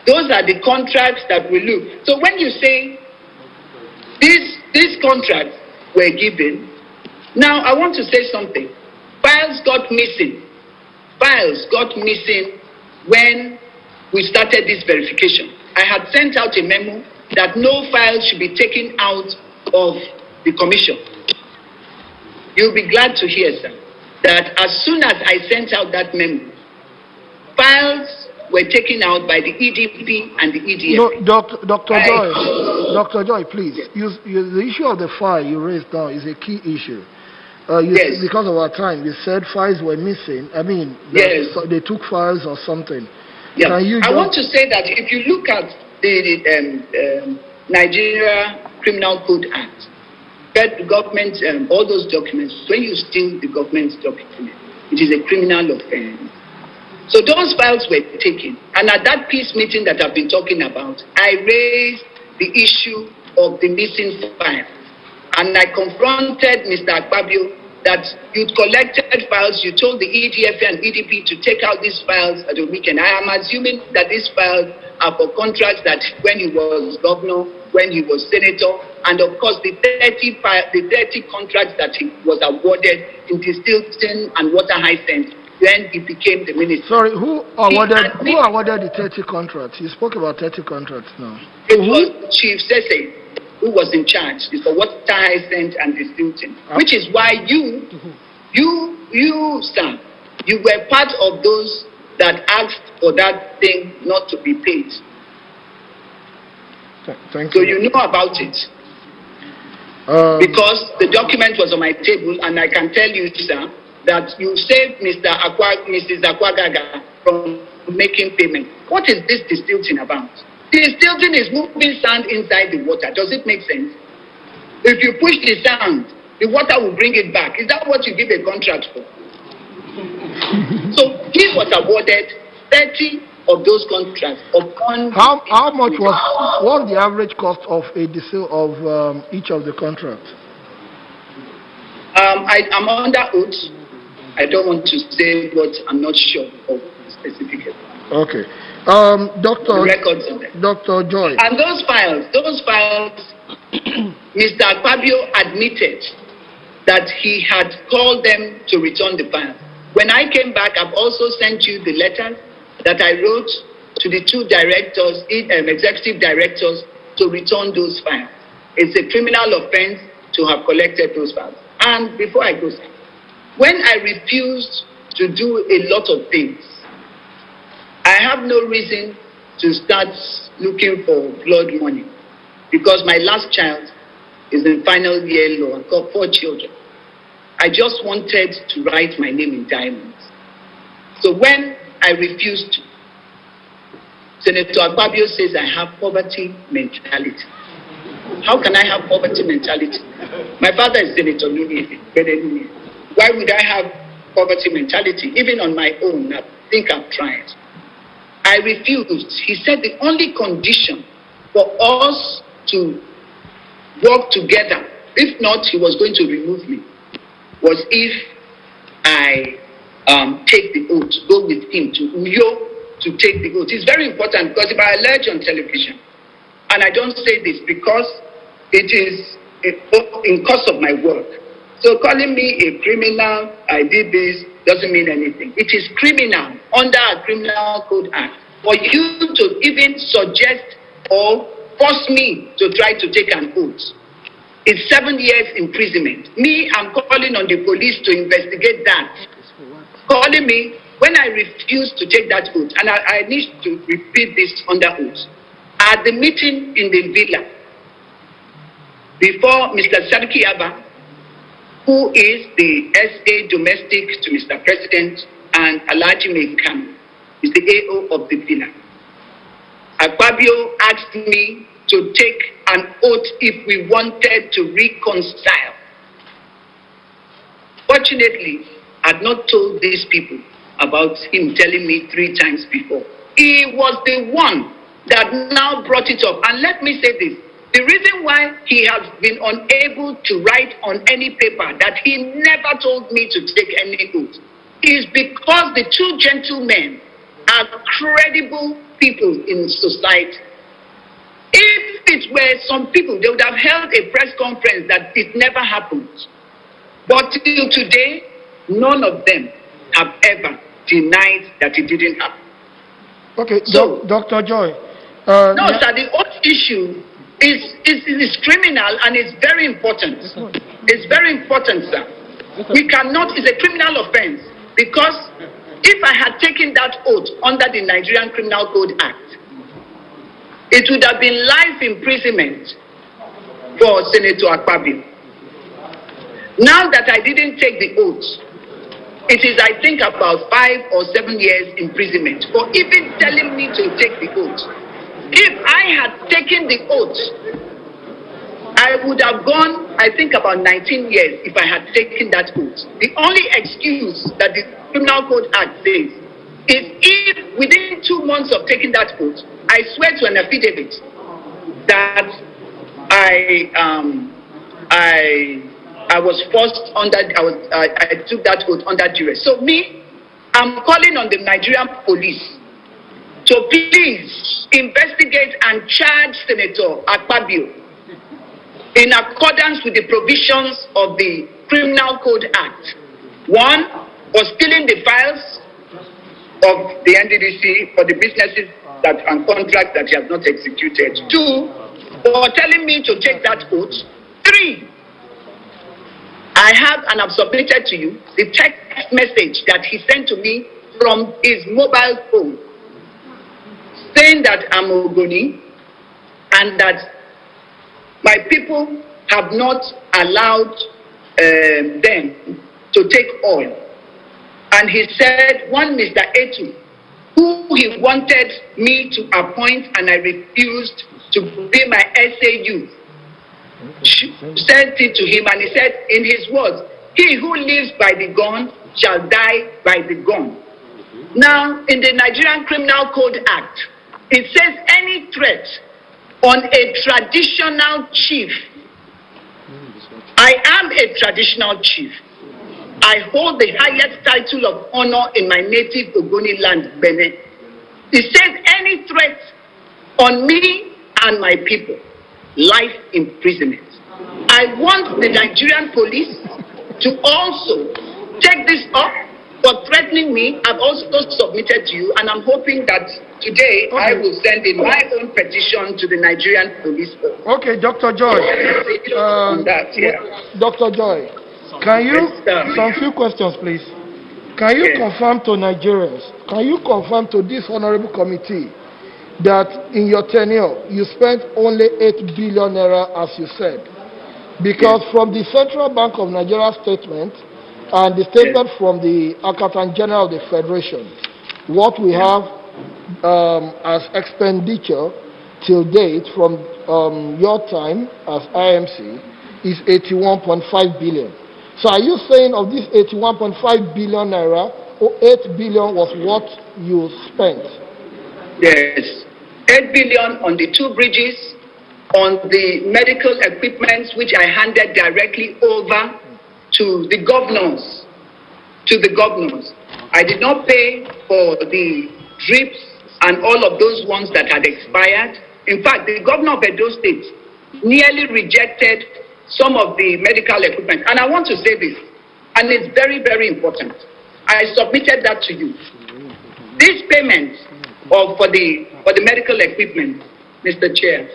Those are the contracts that we look. So when you say these contracts were given, now I want to say something. Files got missing. Files got missing when we started this verification. I had sent out a memo that no files should be taken out of the commission. You'll be glad to hear, sir, that as soon as I sent out that memo, files were taken out by the EDP and the EDF. No, Dr. Joy, please. Yes. The issue of the file you raised now is a key issue. Yes. Because of our time, you said files were missing. I mean, yes, they took files or something. Yes. I want to say that if you look at the Nigeria Criminal Code Act, that the government, all those documents, when you steal the government's document, it is a criminal offense. So those files were taken. And at that peace meeting that I've been talking about, I raised the issue of the missing files. And I confronted Mr. Akpabio that you'd collected files, you told the EDF and EDP to take out these files at the weekend. I am assuming that these files are for contracts that when he was governor, when he was senator, and of course the 30 contracts that he was awarded in Distilton and Water Hyacinth when he became the minister. Sorry, who awarded the 30 contracts? You spoke about 30 contracts now. It was Chief Sese who was in charge. It's for Water Hyacinth and Distilton, which is why you, sir, you were part of those that asked for that thing not to be paid. Thank you. So you know about it. Because the document was on my table, and I can tell you, sir, that you saved Mrs. Akwagaga from making payment. What is this Distilton about? Distilton is moving sand inside the water. Does it make sense? If you push the sand, the water will bring it back. Is that what you give a contract for? So he was awarded 30 of those contracts upon. How much was the average cost of a diesel of each of the contracts? I'm under oath. I don't want to say what I'm not sure of. specifically. Okay. Dr. Joy. And those files, Mr. Akpabio admitted that he had called them to return the files. When I came back, I've also sent you the letter that I wrote to the two directors, executive directors, to return those files. It's a criminal offense to have collected those files. And before I go, when I refused to do a lot of things, I have no reason to start looking for blood money, because my last child is in final year law. I've got 4 children. I just wanted to write my name in diamonds. So when I refused to, Senator Akpabio says I have poverty mentality. How can I have poverty mentality? My father is Senator Nunieh. Why would I have poverty mentality? Even on my own, I think I've tried. I refused. He said the only condition for us to work together, if not, he was going to remove me, was if I take the oath, go with him to Uyo to take the oath. It's very important, because if I allege on television, and I don't say this because it is in course of my work. So calling me a criminal, I did this, doesn't mean anything. It is criminal under a Criminal Code Act for you to even suggest or force me to try to take an oath. It's 7 years imprisonment. Me, I'm calling on the police to investigate that. Calling me when I refuse to take that oath, and I need to repeat this under oath. At the meeting in the villa, before Mr. Sadiki Abba, who is the SA domestic to Mr. President, and Alhaji Mekam, is the AO of the villa. Akpabio asked me to take an oath if we wanted to reconcile. Fortunately, I had not told these people about him telling me 3 times before. He was the one that now brought it up. And let me say this. The reason why he has been unable to write on any paper that he never told me to take any oath is because the 2 gentlemen are credible people in society. If it were some people, they would have held a press conference that it never happened. But till today, none of them have ever denied that it didn't happen. Okay, so Dr. Joy. No, sir, the oath issue is criminal, and it's very important. It's very important, sir. We cannot, it's a criminal offense, because if I had taken that oath under the Nigerian Criminal Code Act, it would have been life imprisonment for Senator Akpabio. Now that I didn't take the oath, it is, I think, about 5 or 7 years imprisonment for even telling me to take the oath. If I had taken the oath, I would have gone, I think, about 19 years if I had taken that oath. The only excuse that the Criminal Code Act says is if within 2 months of taking that oath, I swear to an affidavit that I was forced under, I took that oath under duress. So me, I'm calling on the Nigerian police to please investigate and charge Senator Akpabio in accordance with the provisions of the Criminal Code Act. 1, for stealing the files of the NDDC for the businesses that and contracts that he has not executed. 2, for telling me to take that oath. 3, I have and I've submitted to you the text message that he sent to me from his mobile phone, saying that I'm Ogoni and that my people have not allowed them to take oil. And he said, one Mr. Etu, who he wanted me to appoint and I refused to be my SAU, sent it to him, and he said in his words, he who lives by the gun shall die by the gun. Now, in the Nigerian Criminal Code Act, it says any threat on a traditional chief. I am a traditional chief. I hold the highest title of honor in my native Ogoni land, Benin. It says any threat on me and my people, life imprisonment. I want the Nigerian police to also take this up for threatening me. I've also submitted to you, and I'm hoping that today I will send in my own petition to the Nigerian police force. Okay, Dr. Joy. Dr. Joy, can you, some few questions, please. Can you confirm to Nigerians, can you confirm to this honorable committee that in your tenure, you spent only 8 billion naira, as you said? Because from the Central Bank of Nigeria statement and the statement from the Accountant General of the Federation, what we have as expenditure till date from your time as IMC is 81.5 billion. So are you saying of this 81.5 billion naira, 8 billion was what you spent? Yes. 8 billion on the 2 bridges, on the medical equipment, which I handed directly over to the governors. I did not pay for the drips and all of those ones that had expired. In fact, the governor of Edo State nearly rejected some of the medical equipment. And I want to say this, and it's very, very important. I submitted that to you. This payment for the medical equipment, Mr. Chair.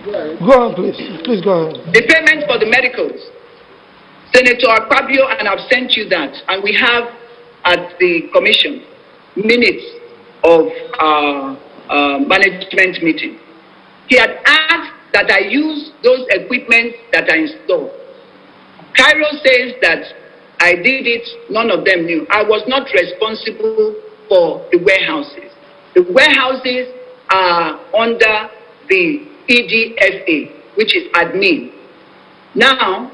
Go on, please. Please go ahead. The payment for the medicals, Senator Akpabio, and I've sent you that, and we have at the commission minutes of management meeting. He had asked that I use those equipment that I installed. Cairo says that I did it, none of them knew. I was not responsible for the warehouses. The warehouses are under the EDFA, which is admin. Now,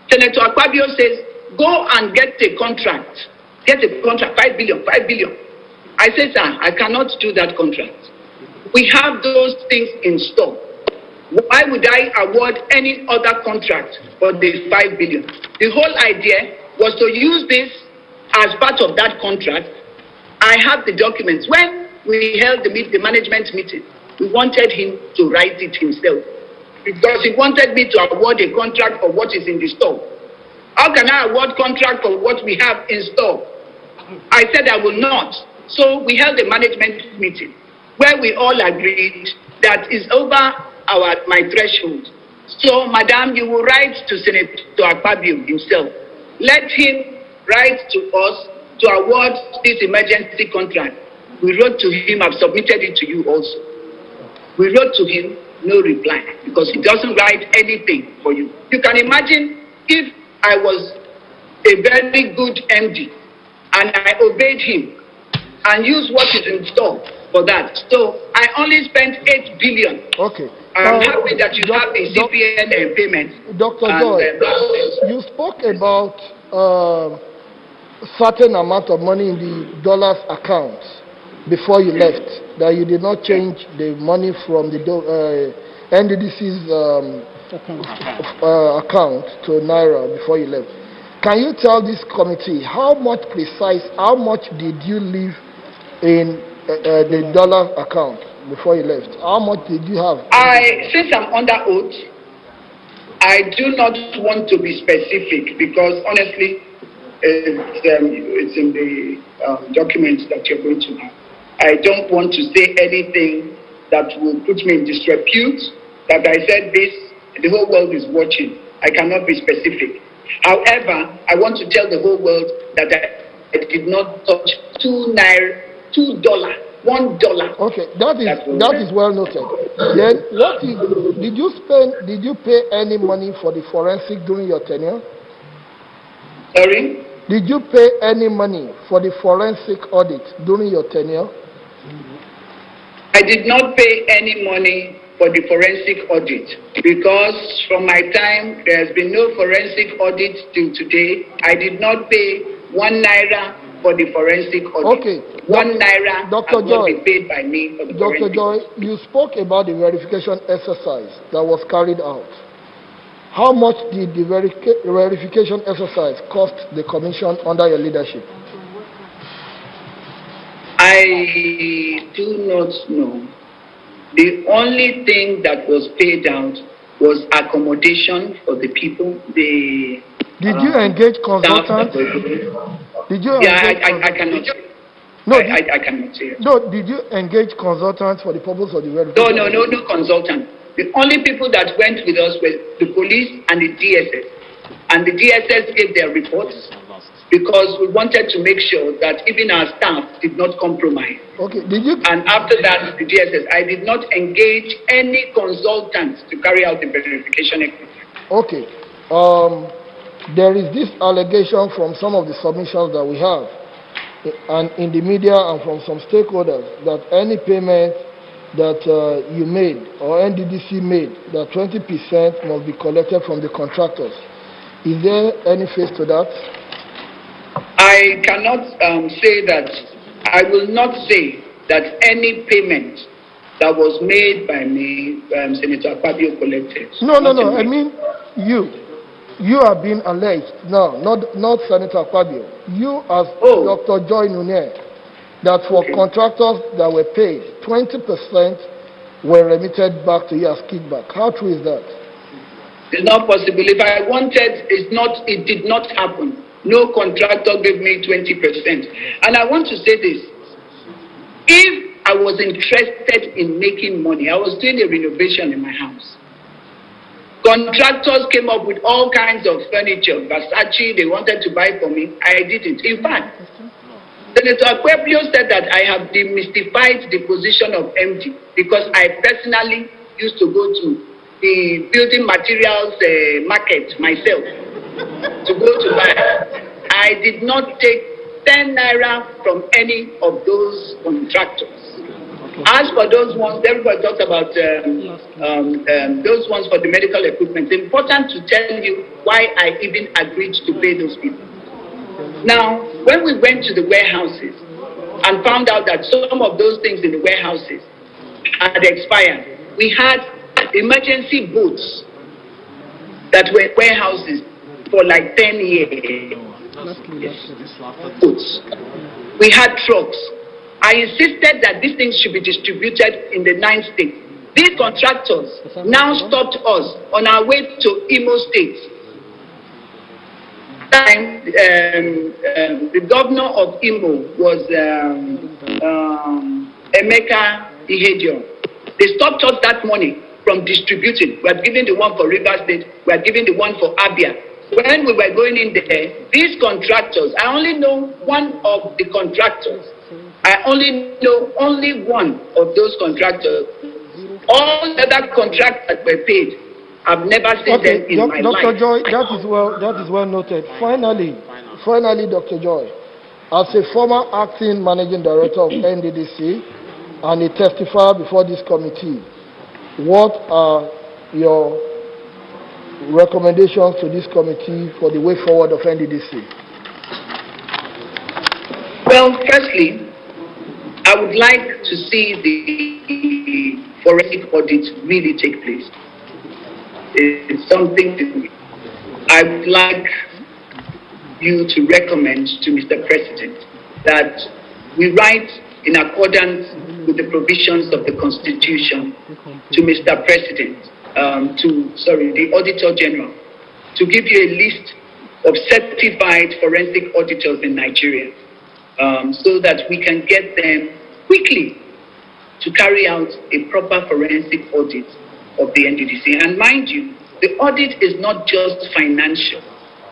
Senator Akpabio says, go and get a contract. Get a contract, 5 billion, 5 billion. I said, sir, I cannot do that contract. We have those things in store. Why would I award any other contract for the 5 billion? The whole idea was to use this as part of that contract. I have the documents. When we held the management meeting, we wanted him to write it himself because he wanted me to award a contract for what is in the store. How can I award contract for what we have in store? I said I will not. So we held a management meeting where we all agreed that is over my threshold. So, Madam, you will write to Senator Akpabio himself. Let him write to us to award this emergency contract. We wrote to him, I've submitted it to you also. We wrote to him, no reply, because he doesn't write anything for you. You can imagine if I was a very good MD and I obeyed him and used what is in store for that. So I only spent 8 billion. Okay. I'm happy that you have the CPN payment. Dr. Joy, you spoke about certain amount of money in the dollars account before you left, that you did not change the money from the NDDC's account to Naira before you left. Can you tell this committee how much did you leave in the dollar account before you left? How much did you have? Since I'm under oath, I do not want to be specific because honestly, it's in the documents that you're going to have. I don't want to say anything that will put me in disrepute, that I said this, the whole world is watching. I cannot be specific. However, I want to tell the whole world that I did not touch $2, $1. Okay, that is well noted. Then, did you pay any money for the forensic during your tenure? Sorry? Did you pay any money for the forensic audit during your tenure? I did not pay any money for the forensic audit because from my time there has been no forensic audit till today. I did not pay 1 naira for the forensic audit. Okay. 1 naira Dr. has not been paid by me for the Dr. forensic Joy, you spoke about the verification exercise that was carried out. How much did the verification exercise cost the commission under your leadership? I do not know. The only thing that was paid out was accommodation for the people. Did you engage consultants? Did you? Yeah, I cannot. No, I cannot say it. No, did you engage consultants for the purpose of the verification? No consultant. The only people that went with us were the police and the DSS. And the DSS gave their reports because we wanted to make sure that even our staff did not compromise. Okay, did you? And after that, the DSS, I did not engage any consultants to carry out the verification exercise. Okay. There is this allegation from some of the submissions that we have, and in the media and from some stakeholders, that any payment that you made or NDDC made, that 20% must be collected from the contractors. Is there any face to that? I cannot say that. I will not say that any payment that was made by me, Senator Akpabio, collected. No. I mean, you are being alleged. No, not Senator Akpabio. You as Dr. Joy Nunieh, that for contractors that were paid, 20% were remitted back to you as kickback. How true is that? It's not possible. If I wanted, it did not happen. No contractor gave me 20%. And I want to say this. If I was interested in making money, I was doing a renovation in my house. Contractors came up with all kinds of furniture, Versace, they wanted to buy for me. I didn't. In fact, Senator Akpabio said that I have demystified the position of MD because I personally used to go to the building materials market myself to go to buy. I did not take 10 naira from any of those contractors. As for those ones, everybody talks about those ones for the medical equipment. It's important to tell you why I even agreed to pay those people. Now, when we went to the warehouses and found out that some of those things in the warehouses had expired, we had emergency boats that were warehouses for like 10 years. Boats. We had trucks. I insisted that these things should be distributed in the 9 states. These contractors now stopped us on our way to Imo State. The governor of Imo was Emeka Ihedion. They stopped us that morning from distributing. We are giving the one for Rivers State, we are giving the one for Abia. When we were going in there, these contractors, I only know one of the contractors. I only know only one of those contractors. All other contracts that were paid, I've never seen them in my life. Dr. Joy, that is well noted. Finally, Dr. Joy, as a former acting managing director of NDDC and a testifier before this committee, what are your recommendations to this committee for the way forward of NDDC? Well, firstly, I would like to see the forensic audit really take place. It's something I would like you to recommend to Mr. President that we write in accordance with the provisions of the Constitution to Mr. President, the Auditor General, to give you a list of certified forensic auditors in Nigeria, so that we can get them quickly to carry out a proper forensic audit of the NDDC. And mind you, the audit is not just financial.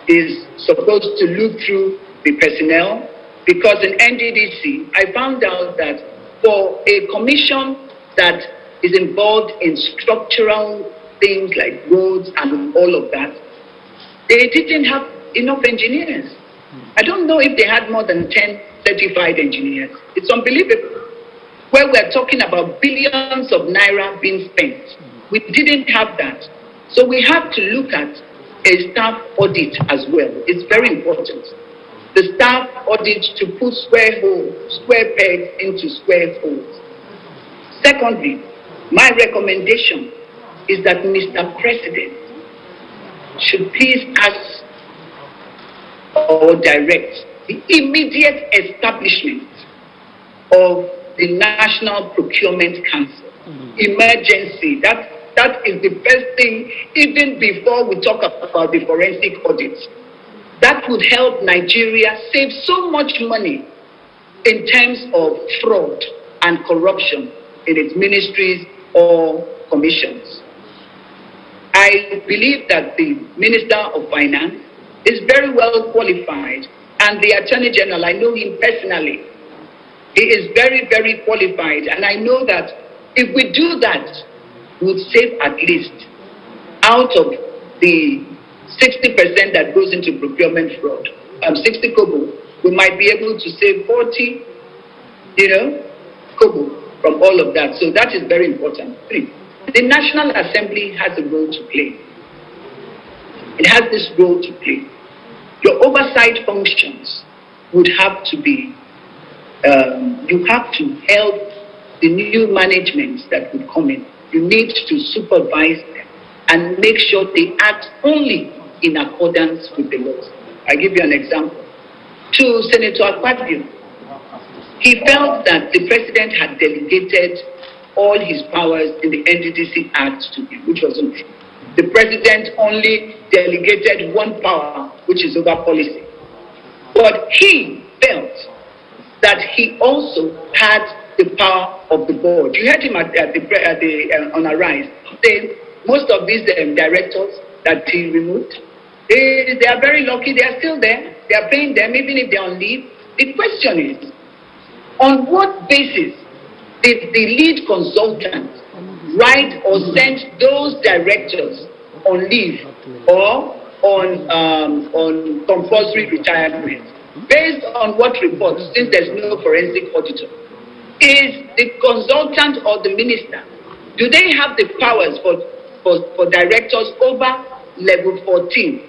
It is supposed to look through the personnel, because in NDDC, I found out that for a commission that is involved in structural things like roads and all of that, they didn't have enough engineers. I don't know if they had more than 10 certified engineers. It's unbelievable. Where we're talking about billions of naira being spent, we didn't have that. So we have to look at a staff audit as well. It's very important. The staff audit to put square pegs into square holes. Secondly, my recommendation is that Mr. President should please ask or direct the immediate establishment of the National Procurement Council. Emergency. That is the first thing, even before we talk about the forensic audits. That would help Nigeria save so much money in terms of fraud and corruption in its ministries or commissions. I believe that the Minister of Finance is very well qualified, and the Attorney General, I know him personally. He is very, very qualified, and I know that if we do that, we would save at least out of the 60% that goes into procurement fraud, 60 kobo, we might be able to save 40, kobo from all of that. So that is very important. 3, the National Assembly has a role to play. It has this role to play. Your oversight functions would have to be, you have to help the new managements that would come in. You need to supervise them and make sure they act only in accordance with the laws. I give you an example. To Senator Akpabio, he felt that the president had delegated all his powers in the NDDC Act to him, which wasn't true. The president only delegated one power, which is over policy. But he felt that he also had the power of the board. You heard him on Arise saying most of these directors that he removed, they are very lucky. They are still there. They are paying them even if they are on leave. The question is, on what basis did the lead consultant write or send those directors on leave or on compulsory retirement? Based on what reports, since there's no forensic auditor, is the consultant or the minister, do they have the powers for directors over level 14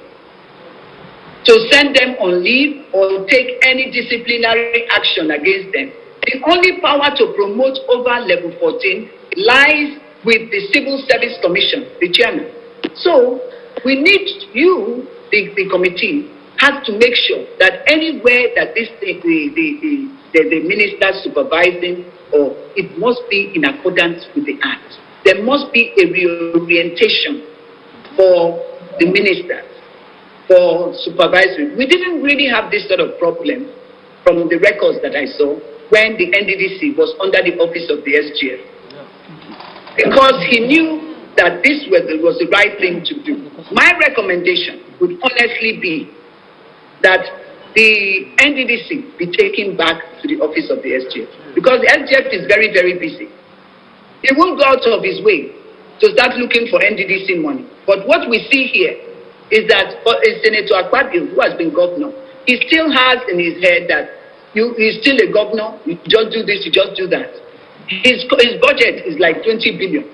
to send them on leave or take any disciplinary action against them? The only power to promote over level 14 lies with the Civil Service Commission, the chairman. So we need you, the committee, has to make sure that anywhere that the minister supervising, or it must be in accordance with the act. There must be a reorientation for the ministers, for supervisory. We didn't really have this sort of problem from the records that I saw when the NDDC was under the office of the SGF. Because he knew that this was the right thing to do. My recommendation would honestly be that the NDDC be taken back to the office of the SGF. Because the SGF is very, very busy. He won't go out of his way to start looking for NDDC money. But what we see here is that Senator Akpabio, who has been governor, he still has in his head that he's still a governor, you just do this, you just do that. His budget is like 20 billion.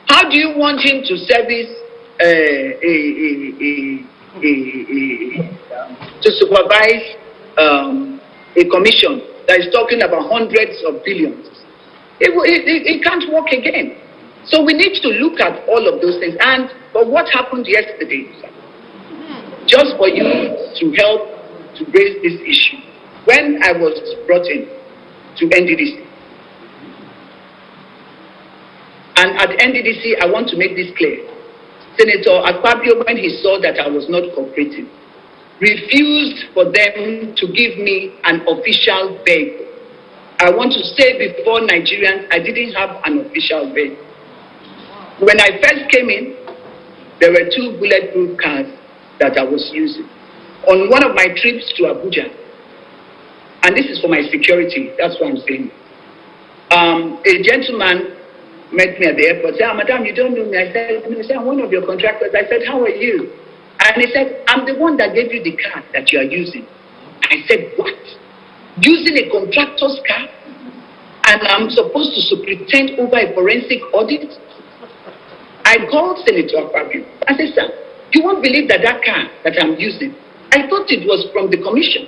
How do you want him to service to supervise a commission that is talking about hundreds of billions? It can't work again. So we need to look at all of those things. But what happened yesterday, just for you to help to raise this issue, when I was brought in to NDDC, and at NDDC, I want to make this clear. Senator Akpabio, when he saw that I was not cooperating, refused for them to give me an official vehicle. I want to say before Nigerians, I didn't have an official vehicle. When I first came in, there were 2 bulletproof cars that I was using. On one of my trips to Abuja, and this is for my security, that's what I'm saying. A gentleman met me at the airport, said, Madam, you don't know me. I said, I'm one of your contractors. I said, how are you? And he said, I'm the one that gave you the car that you are using. I said, what? Using a contractor's car? And I'm supposed to superintend over a forensic audit? I called Senator Akpabio. I said, sir, you won't believe that car that I'm using, I thought it was from the commission,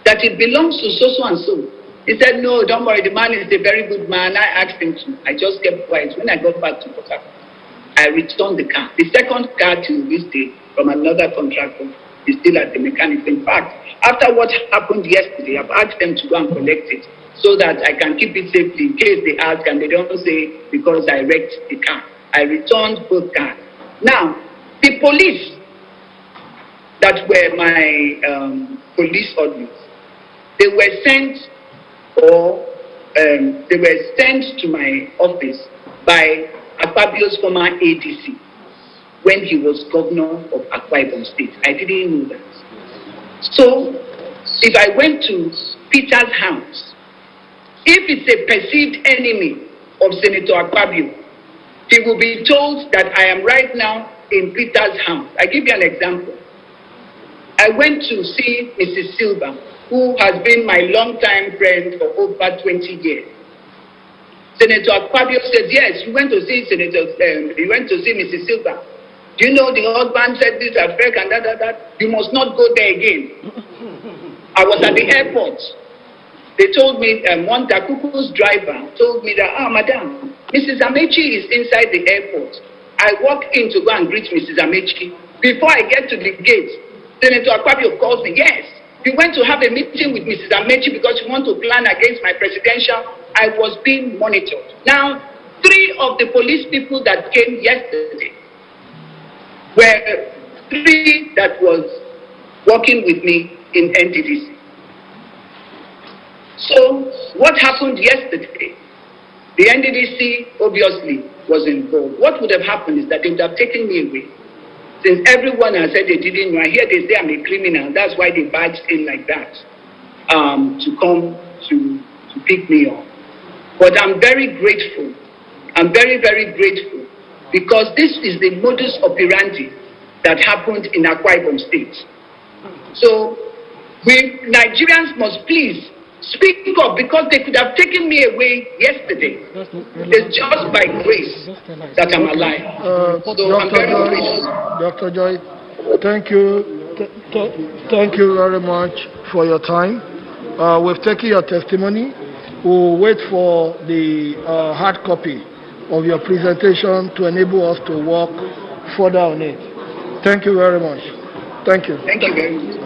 that it belongs to so and so. He said, no, don't worry, the man is a very good man. I asked him to. I just kept quiet. When I got back to Port Harcourt, I returned the car. The second car till this day from another contractor is still at the mechanics. In fact, after what happened yesterday, I've asked them to go and collect it so that I can keep it safely in case they ask and they don't say because I wrecked the car. I returned both cars. Now, the police that were my police ordinance, they were sent to my office by Akpabio's former ADC when he was governor of Akwa Ibom State. I didn't know that. So, if I went to Peter's house, if it's a perceived enemy of Senator Akpabio, he will be told that I am right now in Peter's house. I give you an example. I went to see Mrs. Silva, who has been my longtime friend for over 20 years. Senator Akpabio said, yes, you went to see Mrs. Silva. Do you know the husband said this at FEC and that? You must not go there again. I was at the airport. They told me, one Takuku's driver told me that, madam, Mrs. Amechi is inside the airport. I walk in to go and greet Mrs. Amechi. Before I get to the gate, Senator Akpabio calls me, yes, you went to have a meeting with Mrs. Amechi because you want to plan against my presidential. I was being monitored. Now, 3 of the police people that came yesterday were 3 that was working with me in NDDC. So, what happened yesterday? The NDDC obviously was involved. What would have happened is that they would have taken me away. Since everyone has said they didn't know, I hear they say I'm a criminal. That's why they barged in like that to come to pick me up. But I'm very grateful. I'm very, very grateful because this is the modus operandi that happened in Akwa Ibom State. So, Nigerians must please speak up because they could have taken me away yesterday. It's just by grace that I'm alive. So I'm very grateful. Dr. Joy, thank you. Thank you very much for your time. We've taken your testimony. We'll wait for the hard copy of your presentation to enable us to work further on it. Thank you very much. Thank you. Thank you very much.